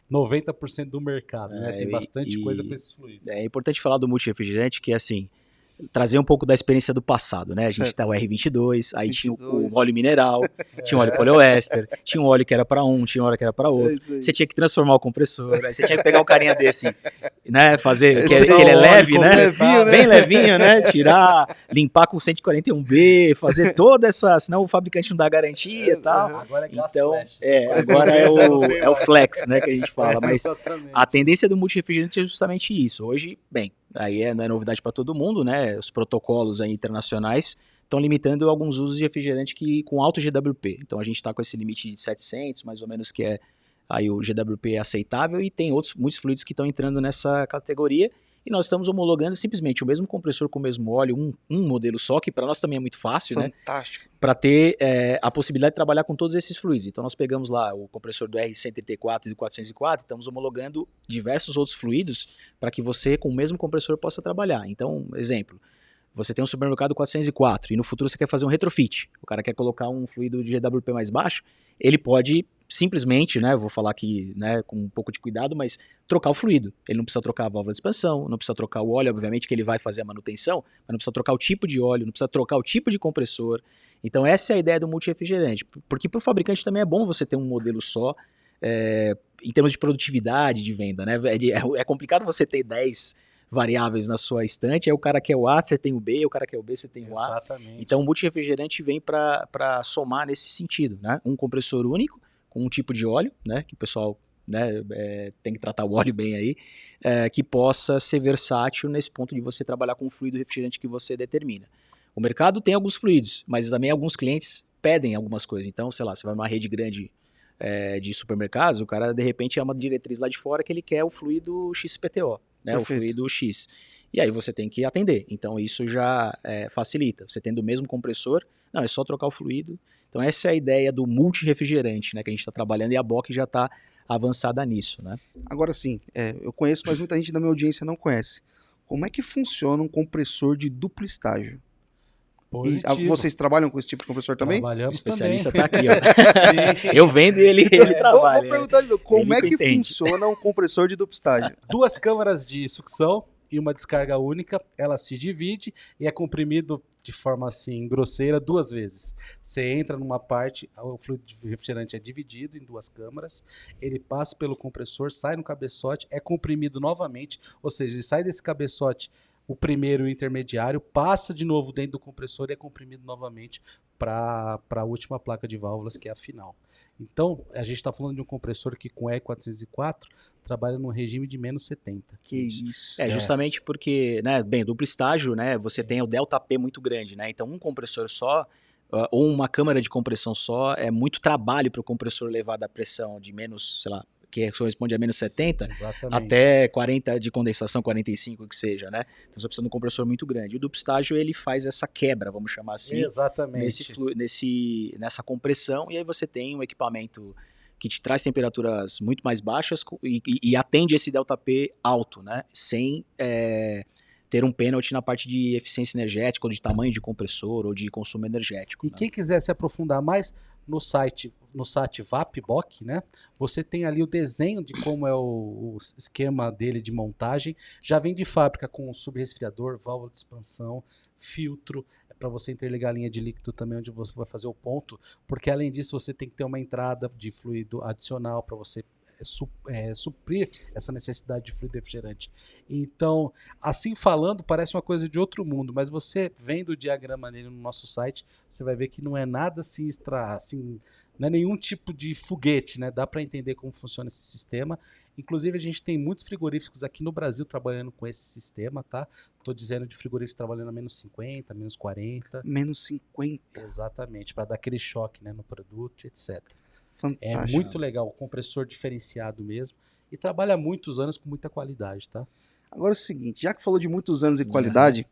90% do mercado, né? Tem bastante coisa com esses fluidos. É importante falar do multirefrigerante, que é assim, trazer um pouco da experiência do passado, né? A gente tá o R22, aí tinha o óleo mineral, tinha o óleo poliéster, tinha um óleo que era para um, tinha um óleo que era para outro. Você tinha que transformar o compressor, aí você tinha que pegar um carinha desse, né? Fazer, que ele é leve, né? Levinho, né? Bem levinho, né? Tirar, limpar com 141B, fazer toda essa, senão o fabricante não dá garantia e tal. Agora é gas Então, flash. agora é o flex, né? Que a gente fala. Mas a tendência do multirefrigerante é justamente isso. Hoje, bem, aí não é novidade para todo mundo, né? Os protocolos aí internacionais estão limitando alguns usos de refrigerante com alto GWP. Então a gente está com esse limite de 700, mais ou menos, que é aí o GWP aceitável, e tem muitos fluidos que estão entrando nessa categoria, e nós estamos homologando simplesmente o mesmo compressor com o mesmo óleo, um modelo só, que para nós também é muito fácil, Fantástico. né? Para ter a possibilidade de trabalhar com todos esses fluidos. Então nós pegamos lá o compressor do R134 e do 404, estamos homologando diversos outros fluidos para que você, com o mesmo compressor, possa trabalhar. Então, exemplo, você tem um supermercado 404 e no futuro você quer fazer um retrofit, o cara quer colocar um fluido de GWP mais baixo, ele pode simplesmente, né, vou falar aqui, né, com um pouco de cuidado, mas trocar o fluido. Ele não precisa trocar a válvula de expansão, não precisa trocar o óleo, obviamente que ele vai fazer a manutenção, mas não precisa trocar o tipo de óleo, não precisa trocar o tipo de compressor. Então essa é a ideia do multirefrigerante, porque para o fabricante também é bom você ter um modelo só, em termos de produtividade de venda, né? É complicado você ter 10 variáveis na sua estante, aí o cara quer o A, você tem o B, o cara quer o B, você tem o A. Exatamente. Então o multirefrigerante vem para somar nesse sentido, né? Um compressor único, com um tipo de óleo, né? Que o pessoal, né, tem que tratar o óleo bem aí, que possa ser versátil nesse ponto de você trabalhar com o fluido refrigerante que você determina. O mercado tem alguns fluidos, mas também alguns clientes pedem algumas coisas. Então, sei lá, você vai numa rede grande de supermercados, o cara de repente é uma diretriz lá de fora que ele quer o fluido XPTO, né, o fluido X. E aí você tem que atender. Então isso já facilita. Você tendo o mesmo compressor, não, é só trocar o fluido. Então essa é a ideia do multirefrigerante, né, que a gente está trabalhando, e a Bock já está avançada nisso, né? Agora sim, eu conheço, mas muita gente da minha audiência não conhece. Como é que funciona um compressor de duplo estágio? E vocês trabalham com esse tipo de compressor também? Trabalhamos o especialista também. Tá aqui, ó. Eu vendo e ele trabalha. Vou perguntar de novo, como é que funciona um compressor de duplo estágio? 2 câmaras de sucção e uma descarga única, ela se divide e é comprimido de forma assim grosseira 2 vezes. Você entra numa parte, o fluido de refrigerante é dividido em 2 câmaras, ele passa pelo compressor, sai no cabeçote, é comprimido novamente, ou seja, ele sai desse cabeçote, o primeiro e o intermediário, passa de novo dentro do compressor e é comprimido novamente para a última placa de válvulas, que é a final. Então, a gente está falando de um compressor que com E404 trabalha num regime de menos 70. Que isso. Justamente porque, né, bem, duplo estágio, né, você tem o ΔP muito grande, né, então um compressor só, ou uma câmara de compressão só, é muito trabalho para o compressor levar da pressão de menos, sei lá, que corresponde a menos 70, até 40 de condensação, 45 que seja, né? Então você precisa de um compressor muito grande. O duplo estágio, ele faz essa quebra, vamos chamar assim, nessa compressão, e aí você tem um equipamento que te traz temperaturas muito mais baixas e atende esse ΔP alto, né? Sem ter um pênalti na parte de eficiência energética, ou de tamanho de compressor, ou de consumo energético. E quem quiser se aprofundar mais, no site VapBock, né? Você tem ali o desenho de como é o esquema dele de montagem. Já vem de fábrica com subresfriador, válvula de expansão, filtro, para você interligar a linha de líquido também, onde você vai fazer o ponto, porque além disso você tem que ter uma entrada de fluido adicional para você suprir essa necessidade de fluido refrigerante. Então, assim falando, parece uma coisa de outro mundo, mas você vendo o diagrama dele no nosso site, você vai ver que não é nada assim, não é nenhum tipo de foguete, né? Dá para entender como funciona esse sistema. Inclusive, a gente tem muitos frigoríficos aqui no Brasil trabalhando com esse sistema, tá? Estou dizendo de frigoríficos trabalhando a menos 50, menos 40. Menos 50? Exatamente, para dar aquele choque, né, no produto, etc. Fantástico. É muito legal, compressor diferenciado mesmo. E trabalha há muitos anos com muita qualidade, tá? Agora é o seguinte, já que falou de muitos anos e qualidade,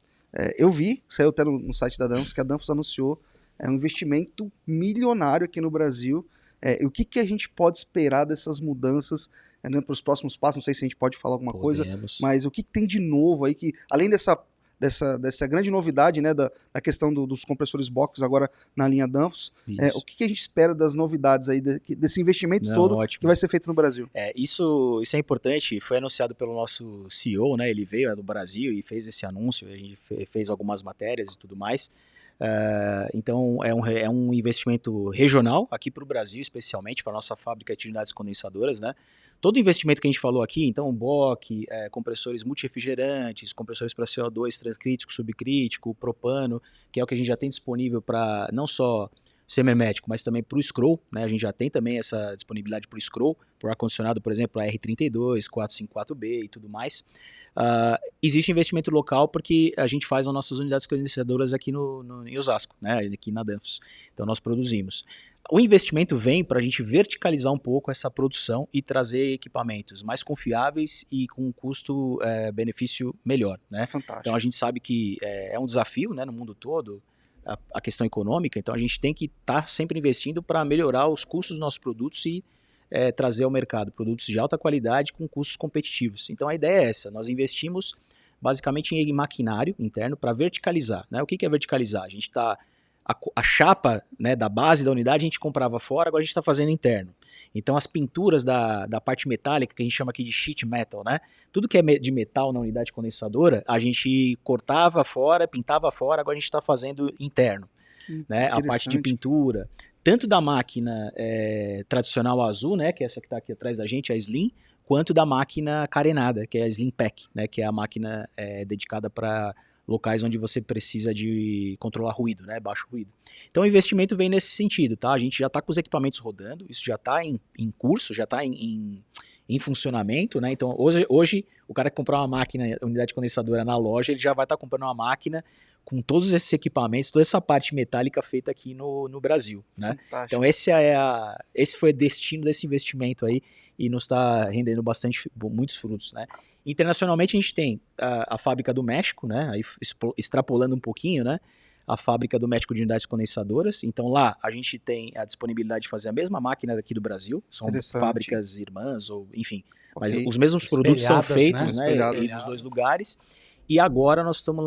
eu vi, saiu até no site da Danfoss, que a Danfoss anunciou um investimento milionário aqui no Brasil. O que a gente pode esperar dessas mudanças para os próximos passos? Não sei se a gente pode falar alguma coisa, mas o que tem de novo aí, que além dessa grande novidade, né, da questão dos compressores box agora na linha Danfoss, o que a gente espera das novidades aí, desse investimento todo que vai ser feito no Brasil? Isso é importante, foi anunciado pelo nosso CEO, né, ele veio do Brasil e fez esse anúncio, a gente fez algumas matérias e tudo mais. Então é um investimento regional aqui para o Brasil, especialmente para a nossa fábrica de unidades condensadoras, né? Todo investimento que a gente falou aqui, então BOC, compressores multirefrigerantes, compressores para CO2 transcrítico, subcrítico, propano, que é o que a gente já tem disponível para não só semi-hermético, mas também para o scroll, né? A gente já tem também essa disponibilidade para o scroll, para o ar-condicionado, por exemplo, a R32, 454B e tudo mais. Existe investimento local porque a gente faz as nossas unidades condensadoras aqui em Osasco, né? Aqui na Danfoss. Então nós produzimos. O investimento vem para a gente verticalizar um pouco essa produção e trazer equipamentos mais confiáveis e com um custo-benefício melhor, né? Fantástico. Então a gente sabe que é um desafio, né, no mundo todo, a questão econômica, então a gente tem que estar sempre investindo para melhorar os custos dos nossos produtos e trazer ao mercado produtos de alta qualidade com custos competitivos. Então a ideia é essa, nós investimos basicamente em maquinário interno para verticalizar, né? O que é verticalizar? A gente está a chapa, né, da base da unidade a gente comprava fora, agora a gente está fazendo interno. Então as pinturas da parte metálica, que a gente chama aqui de sheet metal, né? Tudo que é de metal na unidade condensadora, a gente cortava fora, pintava fora, agora a gente está fazendo interno. Né? A parte de pintura, tanto da máquina tradicional azul, né, que é essa que está aqui atrás da gente, a Slim, quanto da máquina carenada, que é a Slim Pack, né, que é a máquina dedicada para locais onde você precisa de controlar ruído, né, baixo ruído. Então o investimento vem nesse sentido, tá? A gente já está com os equipamentos rodando, isso já está em curso, já está em funcionamento, né? Então hoje o cara que comprar uma máquina, unidade condensadora na loja, ele já vai estar comprando uma máquina com todos esses equipamentos, toda essa parte metálica feita aqui no Brasil, né? Fantástico. Então esse foi o destino desse investimento aí e nos está rendendo muitos frutos, né? Internacionalmente a gente tem a fábrica do México, né? Aí, extrapolando um pouquinho, né? A fábrica do México de unidades condensadoras. Então lá a gente tem a disponibilidade de fazer a mesma máquina daqui do Brasil. São fábricas irmãs, ou enfim. Mas os mesmos produtos são feitos, né, nos dois lugares. E agora nós estamos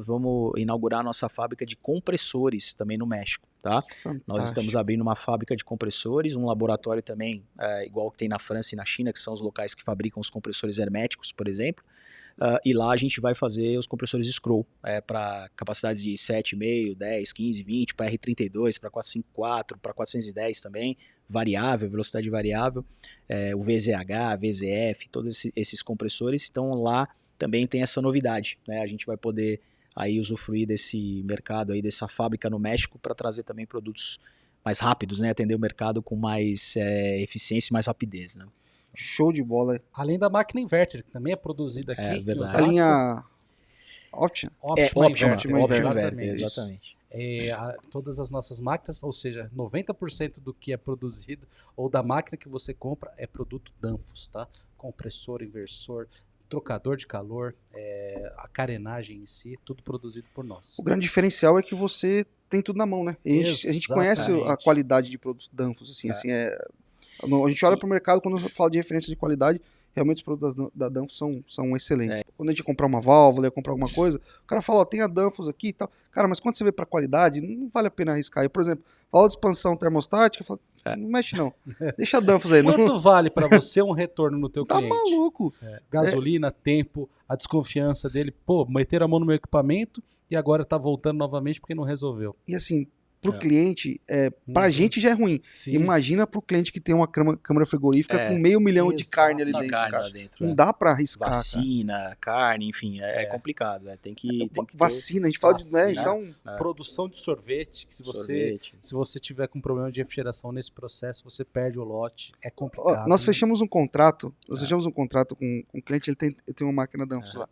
vamos inaugurar a nossa fábrica de compressores também no México, tá? Nós estamos abrindo uma fábrica de compressores, um laboratório também, igual que tem na França e na China, que são os locais que fabricam os compressores herméticos, por exemplo. E lá a gente vai fazer os compressores Scroll, para capacidades de 7,5, 10, 15, 20, para R32, para 454, para 410 também, variável, velocidade variável, o VZH, VZF, todos esses compressores estão lá. Também tem essa novidade, né? A gente vai poder aí usufruir desse mercado aí, dessa fábrica no México, para trazer também produtos mais rápidos, né? Atender o mercado com mais eficiência e mais rapidez, né? Show de bola. Além da máquina inverter, que também é produzida aqui. Verdade. A linha Optima Inverter, exatamente. Todas as nossas máquinas, ou seja, 90% do que é produzido ou da máquina que você compra é produto Danfoss, tá? Compressor, inversor, trocador de calor, a carenagem em si, tudo produzido por nós. O grande diferencial é que você tem tudo na mão, né? A gente conhece a qualidade de produtos Danfoss, assim, a gente olha para o mercado, quando fala de referência de qualidade, realmente os produtos da Danfoss são excelentes. Quando a gente comprar uma válvula, comprar alguma coisa, o cara fala, tem a Danfoss aqui e tal. Cara, mas quando você vê para qualidade, não vale a pena arriscar. Por exemplo, válvula de expansão termostática, falo, não mexe não, deixa a Danfoss aí. Quanto vale para você um retorno no teu cliente? Tá maluco. Gasolina, tempo, a desconfiança dele, meteram a mão no meu equipamento e agora tá voltando novamente porque não resolveu. E assim, pro cliente, pra gente já é ruim. Sim. Imagina pro cliente que tem uma câmara frigorífica com 500 mil de carne ali dentro. Não dá pra arriscar. Vacina, carne, enfim, é complicado. Tem que vacina, a gente fala de... Então, produção de sorvete, que se você tiver com problema de refrigeração nesse processo, você perde o lote. É complicado. Nós fechamos um contrato, com um cliente, ele tem uma máquina Danfoss lá.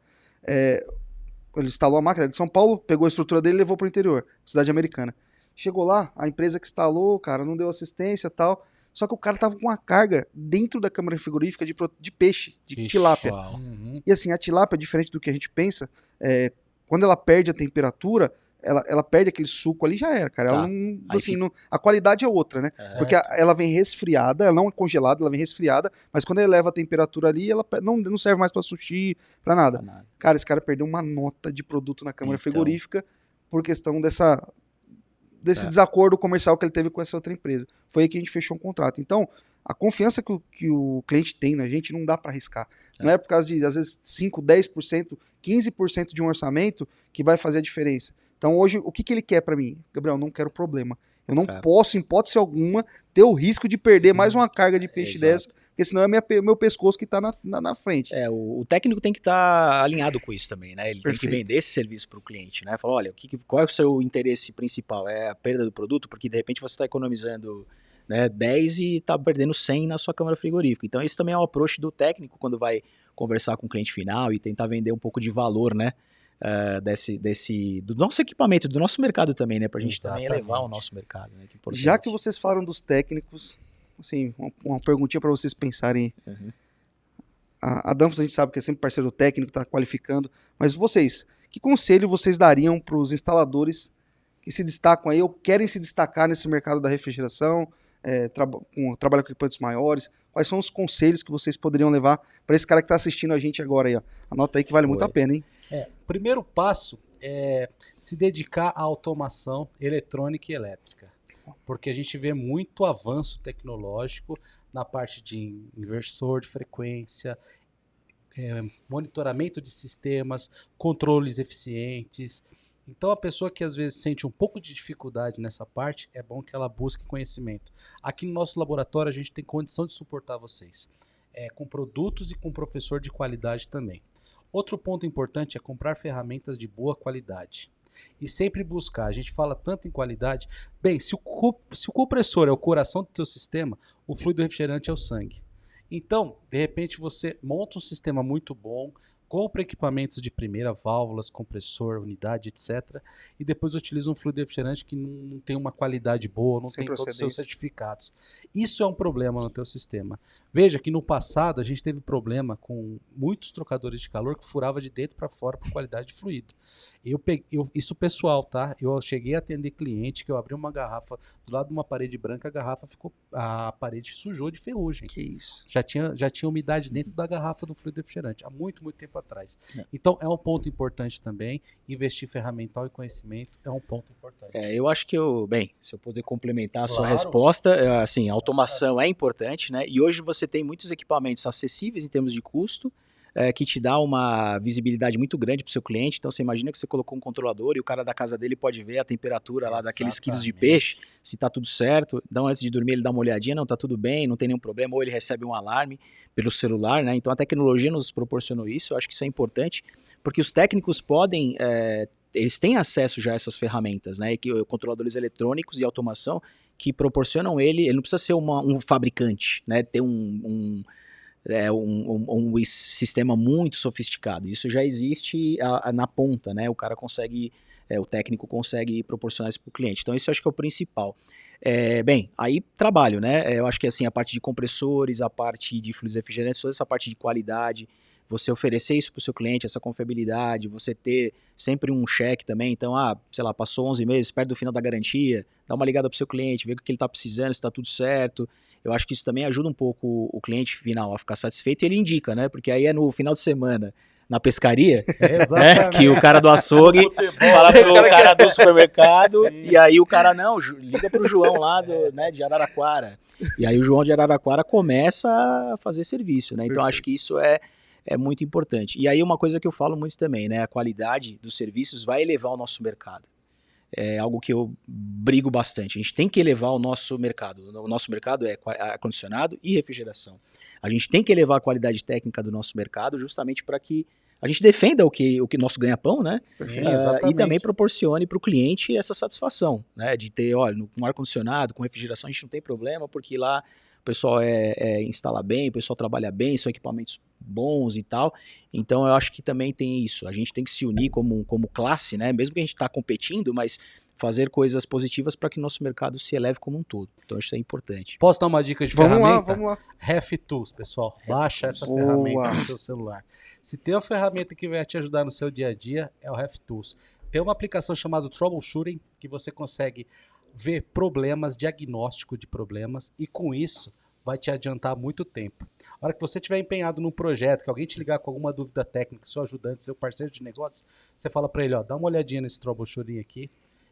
Ele instalou a máquina de São Paulo, pegou a estrutura dele e levou pro interior, cidade americana. Chegou lá, a empresa que instalou, cara, não deu assistência e tal. Só que o cara tava com uma carga dentro da câmara frigorífica de peixe, de tilápia. E assim, a tilápia, diferente do que a gente pensa, quando ela perde a temperatura, ela perde aquele suco ali, já era, cara. Ela não, assim, a qualidade é outra, né? Porque ela vem resfriada, ela não é congelada, ela vem resfriada, mas quando eleva a temperatura ali, ela não serve mais pra sushi, pra nada. Cara, esse cara perdeu uma nota de produto na câmara frigorífica por questão desse desacordo comercial que ele teve com essa outra empresa. Foi aí que a gente fechou um contrato. Então, a confiança que o cliente tem na gente não dá para arriscar. Não é por causa de, às vezes, 5%, 10%, 15% de um orçamento que vai fazer a diferença. Então, hoje, o que ele quer para mim? Gabriel, não quero problema. Eu não posso, em hipótese alguma, ter o risco de perder mais uma carga de peixe dessa, porque senão é meu pescoço que está na frente. O técnico tem que estar alinhado com isso também, né? Ele tem que vender esse serviço para o cliente, né? Falar, olha, qual é o seu interesse principal? É a perda do produto? Porque, de repente, você está economizando 10 e está perdendo 100 na sua câmara frigorífica. Então, esse também é o approach do técnico quando vai conversar com o cliente final e tentar vender um pouco de valor, né? Do nosso equipamento, do nosso mercado também, né? Pra gente também elevar o nosso mercado, né? Já que vocês falaram dos técnicos, assim, uma perguntinha para vocês pensarem. A Danfoss a gente sabe que é sempre parceiro técnico, tá qualificando, mas vocês, que conselho vocês dariam para os instaladores que se destacam aí ou querem se destacar nesse mercado da refrigeração, trabalham com equipamentos maiores? Quais são os conselhos que vocês poderiam levar para esse cara que está assistindo a gente agora aí, ó? Anota aí que vale muito a pena, hein? Primeiro passo é se dedicar à automação eletrônica e elétrica, porque a gente vê muito avanço tecnológico na parte de inversor de frequência, monitoramento de sistemas, controles eficientes. Então, a pessoa que às vezes sente um pouco de dificuldade nessa parte, é bom que ela busque conhecimento. Aqui no nosso laboratório, a gente tem condição de suportar vocês, com produtos e com professor de qualidade também. Outro ponto importante é comprar ferramentas de boa qualidade. E sempre buscar, a gente fala tanto em qualidade, bem, se o compressor é o coração do teu sistema, o fluido refrigerante é o sangue. Então, de repente você monta um sistema muito bom, compra equipamentos de primeira, válvulas, compressor, unidade, etc. E depois utiliza um fluido refrigerante que não tem uma qualidade boa, não tem todos os seus certificados. Isso é um problema no teu sistema. Veja que no passado a gente teve problema com muitos trocadores de calor que furava de dentro para fora por qualidade de fluido. Isso pessoal, tá? Eu cheguei a atender cliente que eu abri uma garrafa do lado de uma parede branca, a parede sujou de ferrugem. Que isso? Já tinha umidade dentro da garrafa do fluido refrigerante, há muito, muito tempo para trás. Então, é um ponto importante também, investir ferramental e conhecimento é um ponto importante. Eu acho que se eu puder complementar a sua resposta, assim, a automação é importante, né? E hoje você tem muitos equipamentos acessíveis em termos de custo, que te dá uma visibilidade muito grande para o seu cliente. Então você imagina que você colocou um controlador e o cara da casa dele pode ver a temperatura lá daqueles quilos de peixe, se está tudo certo. Então antes de dormir ele dá uma olhadinha, não, está tudo bem, não tem nenhum problema, ou ele recebe um alarme pelo celular, né? Então a tecnologia nos proporcionou isso, eu acho que isso é importante, porque os técnicos podem... eles têm acesso já a essas ferramentas, né? Controladores eletrônicos e automação que proporcionam ele não precisa ser um fabricante, né? Ter um sistema muito sofisticado. Isso já existe na ponta, né? O técnico consegue proporcionar isso para o cliente. Então, isso eu acho que é o principal. Aí trabalho, né? Eu acho que assim, a parte de compressores, a parte de fluidos refrigerantes, toda essa parte de qualidade, você oferecer isso para o seu cliente, essa confiabilidade, você ter sempre um cheque também. Então, sei lá, passou 11 meses, perto do final da garantia, dá uma ligada para o seu cliente, vê o que ele está precisando, se está tudo certo. Eu acho que isso também ajuda um pouco o cliente final a ficar satisfeito e ele indica, né? Porque aí é no final de semana, na pescaria, né? Que o cara do açougue fala pro cara do supermercado. Sim. E aí o cara, liga pro João lá de Araraquara. E aí o João de Araraquara começa a fazer serviço, né? Então, acho que isso é muito importante. E aí uma coisa que eu falo muito também, né? A qualidade dos serviços vai elevar o nosso mercado. É algo que eu brigo bastante. A gente tem que elevar o nosso mercado. O nosso mercado é ar-condicionado e refrigeração. A gente tem que elevar a qualidade técnica do nosso mercado justamente para que a gente defenda o que nosso ganha-pão, né? Sim, e também proporcione para o cliente essa satisfação, né? De ter, com ar-condicionado, com refrigeração, a gente não tem problema, porque lá o pessoal instala bem, o pessoal trabalha bem, são equipamentos bons e tal. Então eu acho que também tem isso. A gente tem que se unir como classe, né? Mesmo que a gente está competindo, mas fazer coisas positivas para que nosso mercado se eleve como um todo. Então isso é importante. Posso dar uma dica de ferramenta? Vamos lá. RefTools, pessoal. Baixa essa ferramenta no seu celular. Se tem uma ferramenta que vai te ajudar no seu dia a dia, é o RefTools. Tem uma aplicação chamada Troubleshooting, que você consegue ver problemas, diagnóstico de problemas, e com isso vai te adiantar muito tempo. A hora que você estiver empenhado num projeto, que alguém te ligar com alguma dúvida técnica, seu ajudante, seu parceiro de negócio, você fala para ele, dá uma olhadinha nesse Troubleshooting aqui,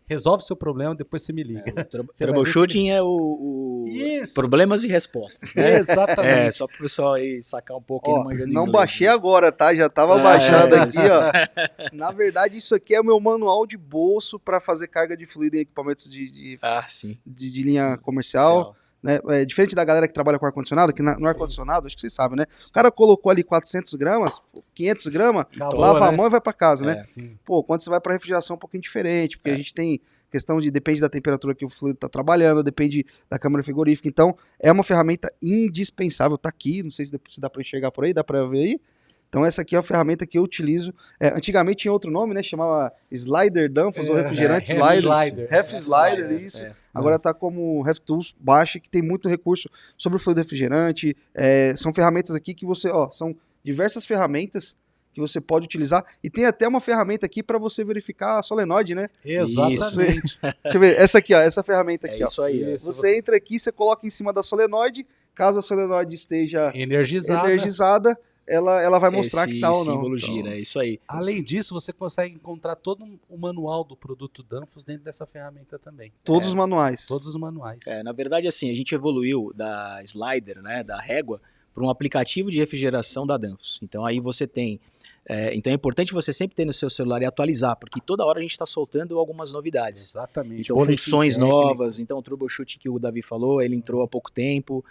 resolve seu problema, depois você me liga. Troubleshooting é o problemas e respostas. Né? Exatamente. Só para o pessoal aí sacar um pouco. Não baixei agora, tá? Já estava baixado aqui, ó. Na verdade, isso aqui é o meu manual de bolso para fazer carga de fluido em equipamentos de linha comercial. Né? Diferente da galera que trabalha com ar-condicionado, que no ar-condicionado, acho que vocês sabem, né? O cara colocou ali 400 gramas, 500 gramas, lava a mão e vai para casa, né? Quando você vai para refrigeração é um pouquinho diferente, porque a gente tem questão depende da temperatura que o fluido está trabalhando, depende da câmara frigorífica, então é uma ferramenta indispensável, tá aqui, não sei se dá para enxergar por aí, dá para ver aí? Então essa aqui é uma ferramenta que eu utilizo. Antigamente tinha outro nome, né? Chamava Slider Danfoss ou refrigerante Slider. Ref Slider, isso. Agora tá como RefTools, baixa, que tem muito recurso sobre o fluido refrigerante. São ferramentas aqui que você, são diversas ferramentas que você pode utilizar. E tem até uma ferramenta aqui para você verificar a solenoide, né? Exatamente. Deixa eu ver, essa aqui, essa ferramenta aqui. Isso aí. Você entra aqui, você coloca em cima da solenoide. Caso a solenoide esteja energizada, ela vai mostrar que tá ou não. Símbolo gira, é isso aí. Além disso, você consegue encontrar todo o manual do produto Danfoss dentro dessa ferramenta também. Todos os manuais. Todos os manuais. Na verdade, assim, a gente evoluiu da Slider, né, da régua, para um aplicativo de refrigeração da Danfoss. Então aí você tem... então é importante você sempre ter no seu celular e atualizar, porque toda hora a gente está soltando algumas novidades. Exatamente. Então funções novas, então o troubleshoot que o Davi falou, ele entrou há pouco tempo,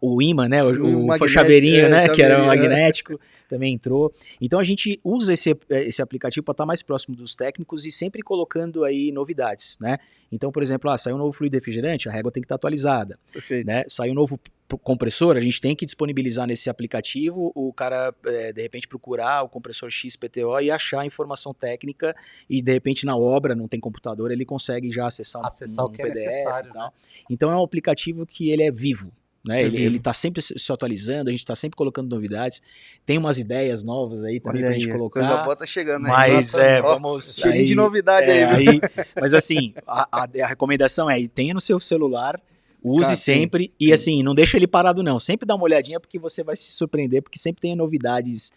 o imã, né, o chaveirinho, né, que era magnético, também entrou. Então a gente usa esse aplicativo para estar mais próximo dos técnicos e sempre colocando aí novidades, né. Então, por exemplo, saiu um novo fluido refrigerante, a régua tem que estar atualizada. Perfeito. Né? Saiu um novo compressor, a gente tem que disponibilizar nesse aplicativo, o cara, de repente, procurar o compressor XPTO e achar a informação técnica e, de repente, na obra, não tem computador, ele consegue já acessar o que PDF é necessário. E tal. Né? Então, é um aplicativo que ele é vivo. Né? Ele está sempre se atualizando, a gente está sempre colocando novidades, tem umas ideias novas aí também para a gente colocar. Coisa boa tá chegando aí. Mas vamos... Cheirinho de novidade aí. Mas assim, a recomendação tenha no seu celular Use sempre e assim, não deixa ele parado não. Sempre dá uma olhadinha porque você vai se surpreender, porque sempre tem novidades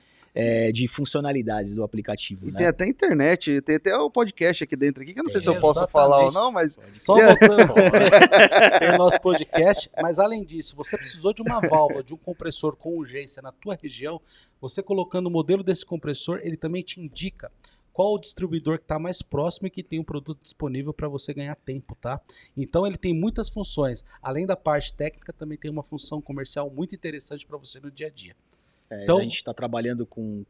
de funcionalidades do aplicativo. E né? tem até internet, tem até o podcast aqui dentro, aqui, que eu não sei se eu posso falar ou não, mas... Só voltando, tem o nosso podcast, mas além disso, você precisou de uma válvula, de um compressor com urgência na tua região, você colocando o modelo desse compressor, ele também te indica qual o distribuidor que está mais próximo e que tem um produto disponível para você ganhar tempo, tá? Então ele tem muitas funções. Além da parte técnica, também tem uma função comercial muito interessante para você no dia a dia. Então, a gente está trabalhando com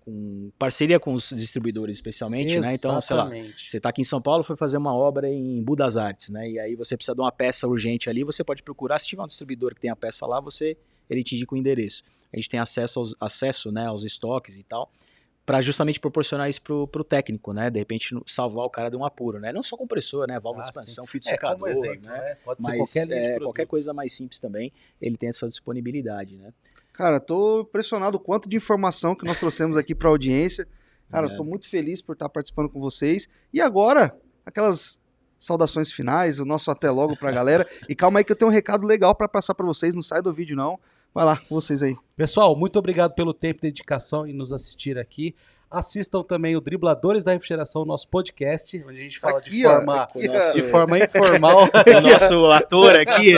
parceria com os distribuidores, especialmente, né? Então, sei lá, você está aqui em São Paulo, foi fazer uma obra em Budas Artes, né? E aí você precisa de uma peça urgente ali, você pode procurar, se tiver um distribuidor que tem a peça lá, ele te indica o endereço. A gente tem acesso, né, aos estoques e tal, para justamente proporcionar isso pro técnico, né? De repente salvar o cara de um apuro, né? Não só compressor, né? Válvula de expansão, fio de secador, exemplo, né? Pode mas ser qualquer coisa mais simples também, ele tem essa disponibilidade, né? Cara, tô impressionado o quanto de informação que nós trouxemos aqui para a audiência. Cara, tô muito feliz por estar participando com vocês. E agora, aquelas saudações finais, o nosso até logo pra galera. E calma aí que eu tenho um recado legal para passar para vocês, não sai do vídeo não. Vai lá, com vocês aí. Pessoal, muito obrigado pelo tempo e dedicação em nos assistir aqui. Assistam também o Dribladores da Refrigeração, nosso podcast, onde a gente fala aqui, de forma informal. O nosso ator aqui,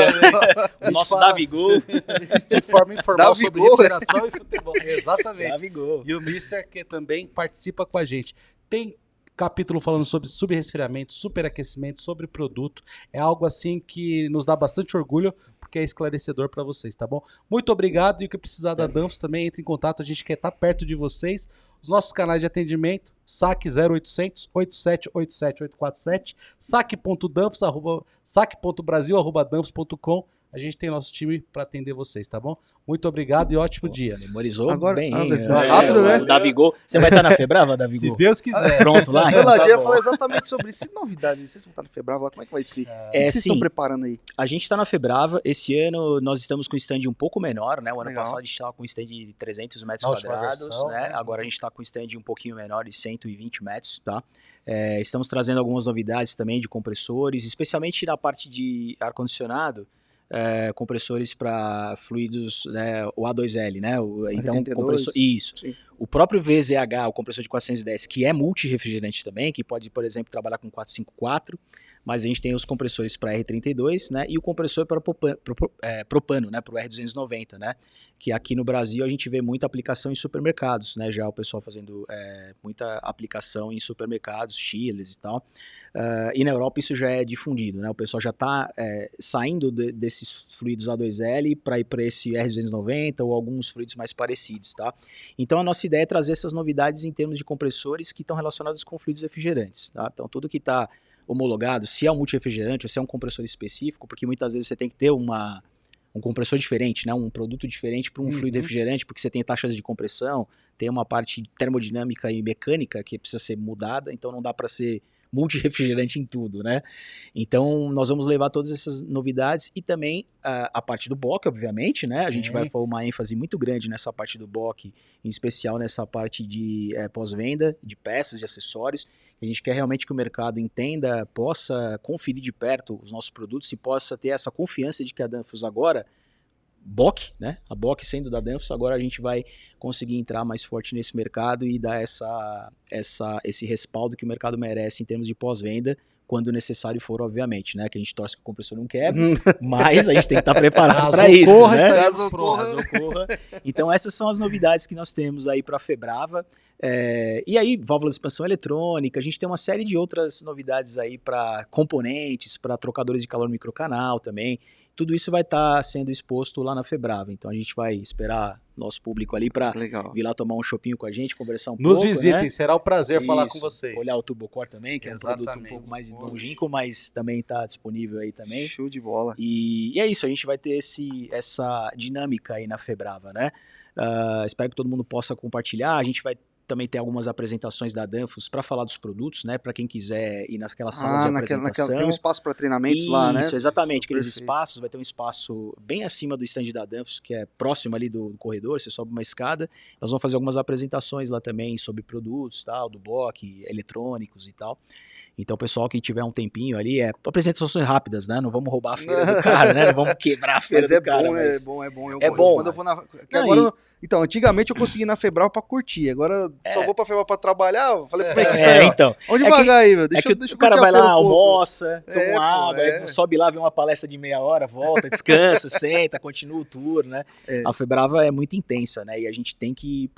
o nosso Davigol. De forma informal sobre refrigeração e futebol. Exatamente. Davigol. E o Mister, que também participa com a gente. Tem capítulo falando sobre subresfriamento, superaquecimento, sobre produto. É algo assim que nos dá bastante orgulho, porque é esclarecedor para vocês, tá bom? Muito obrigado, e o que precisar da Danfoss também, entre em contato, a gente quer estar perto de vocês. Os nossos canais de atendimento, saque 0800 8787 847, saque.brasil@danfoss.com. A gente tem nosso time para atender vocês, tá bom? Muito obrigado e ótimo dia. Memorizou agora, bem, rápido, né? O Davigol. Você vai estar na Febrava, Davigol? Se Deus quiser. Pronto, lá. Então, Tá eu ia bom. falar exatamente sobre isso. Novidade, vocês vão estar no Febrava lá, como é que vai ser? O que vocês estão preparando aí? A gente está na Febrava. Esse ano nós estamos com um stand um pouco menor, né? O ano Legal. passado a gente estava com um stand de 300 metros quadrados, versão, né? Agora a gente está com um stand um pouquinho menor, de 120 metros, tá? Estamos trazendo algumas novidades também de compressores, especialmente na parte de ar-condicionado. Compressores para fluidos, né, o A2L, né? Então, 82, compressor, isso. sim. O próprio VZH, o compressor de 410, que é multi-refrigerante também, que pode, por exemplo, trabalhar com 454, mas a gente tem os compressores para R32, né? E o compressor para propano, né? Para o R290, né? Que aqui no Brasil a gente vê muita aplicação em supermercados, né? Já o pessoal fazendo muita aplicação em supermercados, chiles e tal. E na Europa isso já é difundido, né? O pessoal já está saindo desses fluidos A2L para ir para esse R290 ou alguns fluidos mais parecidos, tá? Então a nossa ideia é trazer essas novidades em termos de compressores que estão relacionados com fluidos refrigerantes, tá? Então tudo que está homologado, se é um multirefrigerante ou se é um compressor específico, porque muitas vezes você tem que ter um compressor diferente, né? Um produto diferente para um fluido refrigerante, porque você tem taxas de compressão, tem uma parte termodinâmica e mecânica que precisa ser mudada, então não dá para ser multirefrigerante em tudo, né? Então nós vamos levar todas essas novidades e também a parte do BOC, obviamente, né? Sim. A gente vai fazer uma ênfase muito grande nessa parte do BOC, em especial nessa parte de pós-venda, de peças, de acessórios. A gente quer realmente que o mercado entenda, possa conferir de perto os nossos produtos e possa ter essa confiança de que a Danfoss agora, BOC, né? A BOC sendo da Danfoss, agora a gente vai conseguir entrar mais forte nesse mercado e dar esse respaldo que o mercado merece em termos de pós-venda, quando necessário for, obviamente, né? Que a gente torce que o compressor não quebre, mas a gente tem que estar preparado para isso, né? Caso ocorra. Então essas são as novidades que nós temos aí para a Febrava. E aí, válvula de expansão eletrônica, a gente tem uma série de outras novidades aí para componentes, para trocadores de calor microcanal também. Tudo isso vai estar sendo exposto lá na Febrava. Então a gente vai esperar nosso público ali para vir lá tomar um chopinho com a gente, conversar um pouco. Nos visitem, né? Será um prazer falar com vocês. Olhar o Turbocor também, que é um produto um pouco mais longínquo, mas também está disponível aí também. Show de bola. E é isso, a gente vai ter essa dinâmica aí na Febrava, né? Espero que todo mundo possa compartilhar. A gente vai também ter algumas apresentações da Danfoss para falar dos produtos, né? Para quem quiser ir naquelas salas de apresentação. Tem um espaço para treinamentos lá, né? Isso, exatamente. Aqueles espaços, vai ter um espaço bem acima do stand da Danfoss, que é próximo ali do corredor, você sobe uma escada. Nós vamos fazer algumas apresentações lá também sobre produtos, tal, do bloco, eletrônicos e tal. Então, pessoal que tiver um tempinho ali, apresentações rápidas, né? Não vamos roubar a feira do cara, né? Não vamos quebrar a feira do cara. Mas é bom. É bom. Quando eu vou agora, então, antigamente eu consegui ir na Febral pra curtir, agora só vou pra Febral pra trabalhar. Eu falei, como é que tá? Então. Onde devagar aí, meu? Deixa o cara vai lá, almoça, toma água, aí sobe lá, vê uma palestra de meia hora, volta, descansa, senta, continua o tour, né? A Febrava é muito intensa, né? E a gente tem que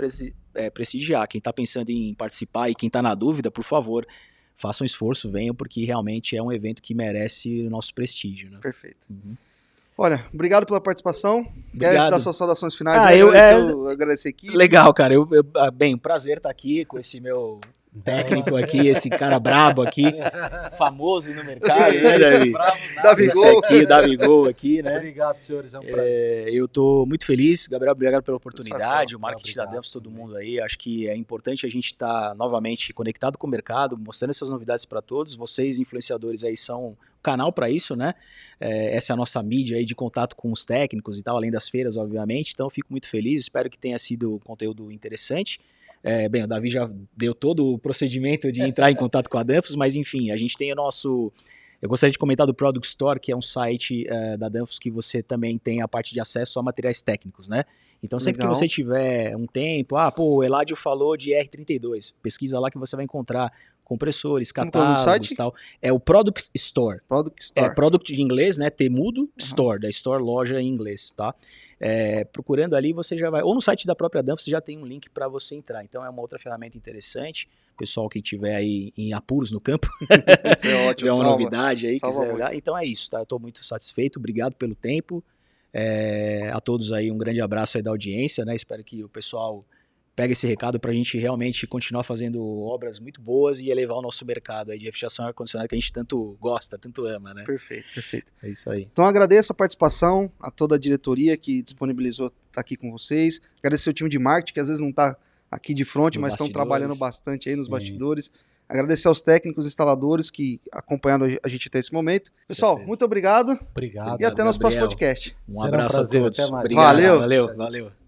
prestigiar. Quem tá pensando em participar e quem tá na dúvida, por favor, façam um esforço, venham, porque realmente é um evento que merece o nosso prestígio, né? Perfeito. Olha, obrigado pela participação. Obrigado. Quer dar suas saudações finais? Eu agradecer aqui. Legal, cara. Bem, prazer estar aqui com esse meu técnico aqui, esse cara brabo aqui, famoso no mercado, né, Davi? Davi Gol aqui, né? Obrigado, senhores, é um prazer. Eu tô muito feliz, Gabriel, obrigado pela oportunidade, o marketing da Danfoss, todo mundo aí, acho que é importante a gente estar novamente conectado com o mercado, mostrando essas novidades para todos, vocês influenciadores aí são canal para isso, né? Essa é a nossa mídia aí de contato com os técnicos e tal, além das feiras, obviamente, então eu fico muito feliz, espero que tenha sido um conteúdo interessante. Bem, o Davi já deu todo o procedimento de entrar em contato com a Danfoss, mas enfim, a gente tem o nosso... Eu gostaria de comentar do Product Store, que é um site da Danfoss que você também tem a parte de acesso a materiais técnicos, né? Então sempre que você tiver um tempo, o Eladio falou de R32, pesquisa lá que você vai encontrar compressores, catálogos e tal. É o Product Store. Product Store. Product de inglês, né? Temudo, Store, da Store, loja em inglês, tá? Procurando ali, você já vai... Ou no site da própria Danfoss, você já tem um link para você entrar. Então, é uma outra ferramenta interessante. Pessoal que tiver aí em apuros no campo, isso é ótimo, tiver uma novidade aí, quiser olhar. Então, é isso, tá? Eu estou muito satisfeito. Obrigado pelo tempo. A todos aí, um grande abraço aí da audiência, né? Espero que o pessoal... Pega esse recado para a gente realmente continuar fazendo obras muito boas e elevar o nosso mercado aí de refrigeração e ar-condicionado que a gente tanto gosta, tanto ama, né? Perfeito. É isso aí. Então agradeço a participação, a toda a diretoria que disponibilizou estar aqui com vocês. Agradecer o time de marketing, que às vezes não está aqui de frente, mas estão trabalhando bastante aí nos bastidores. Agradecer aos técnicos instaladores que acompanharam a gente até esse momento. Pessoal, muito obrigado. Obrigado. E até nosso próximo podcast. Um abraço a todos. Até mais. Valeu. Valeu.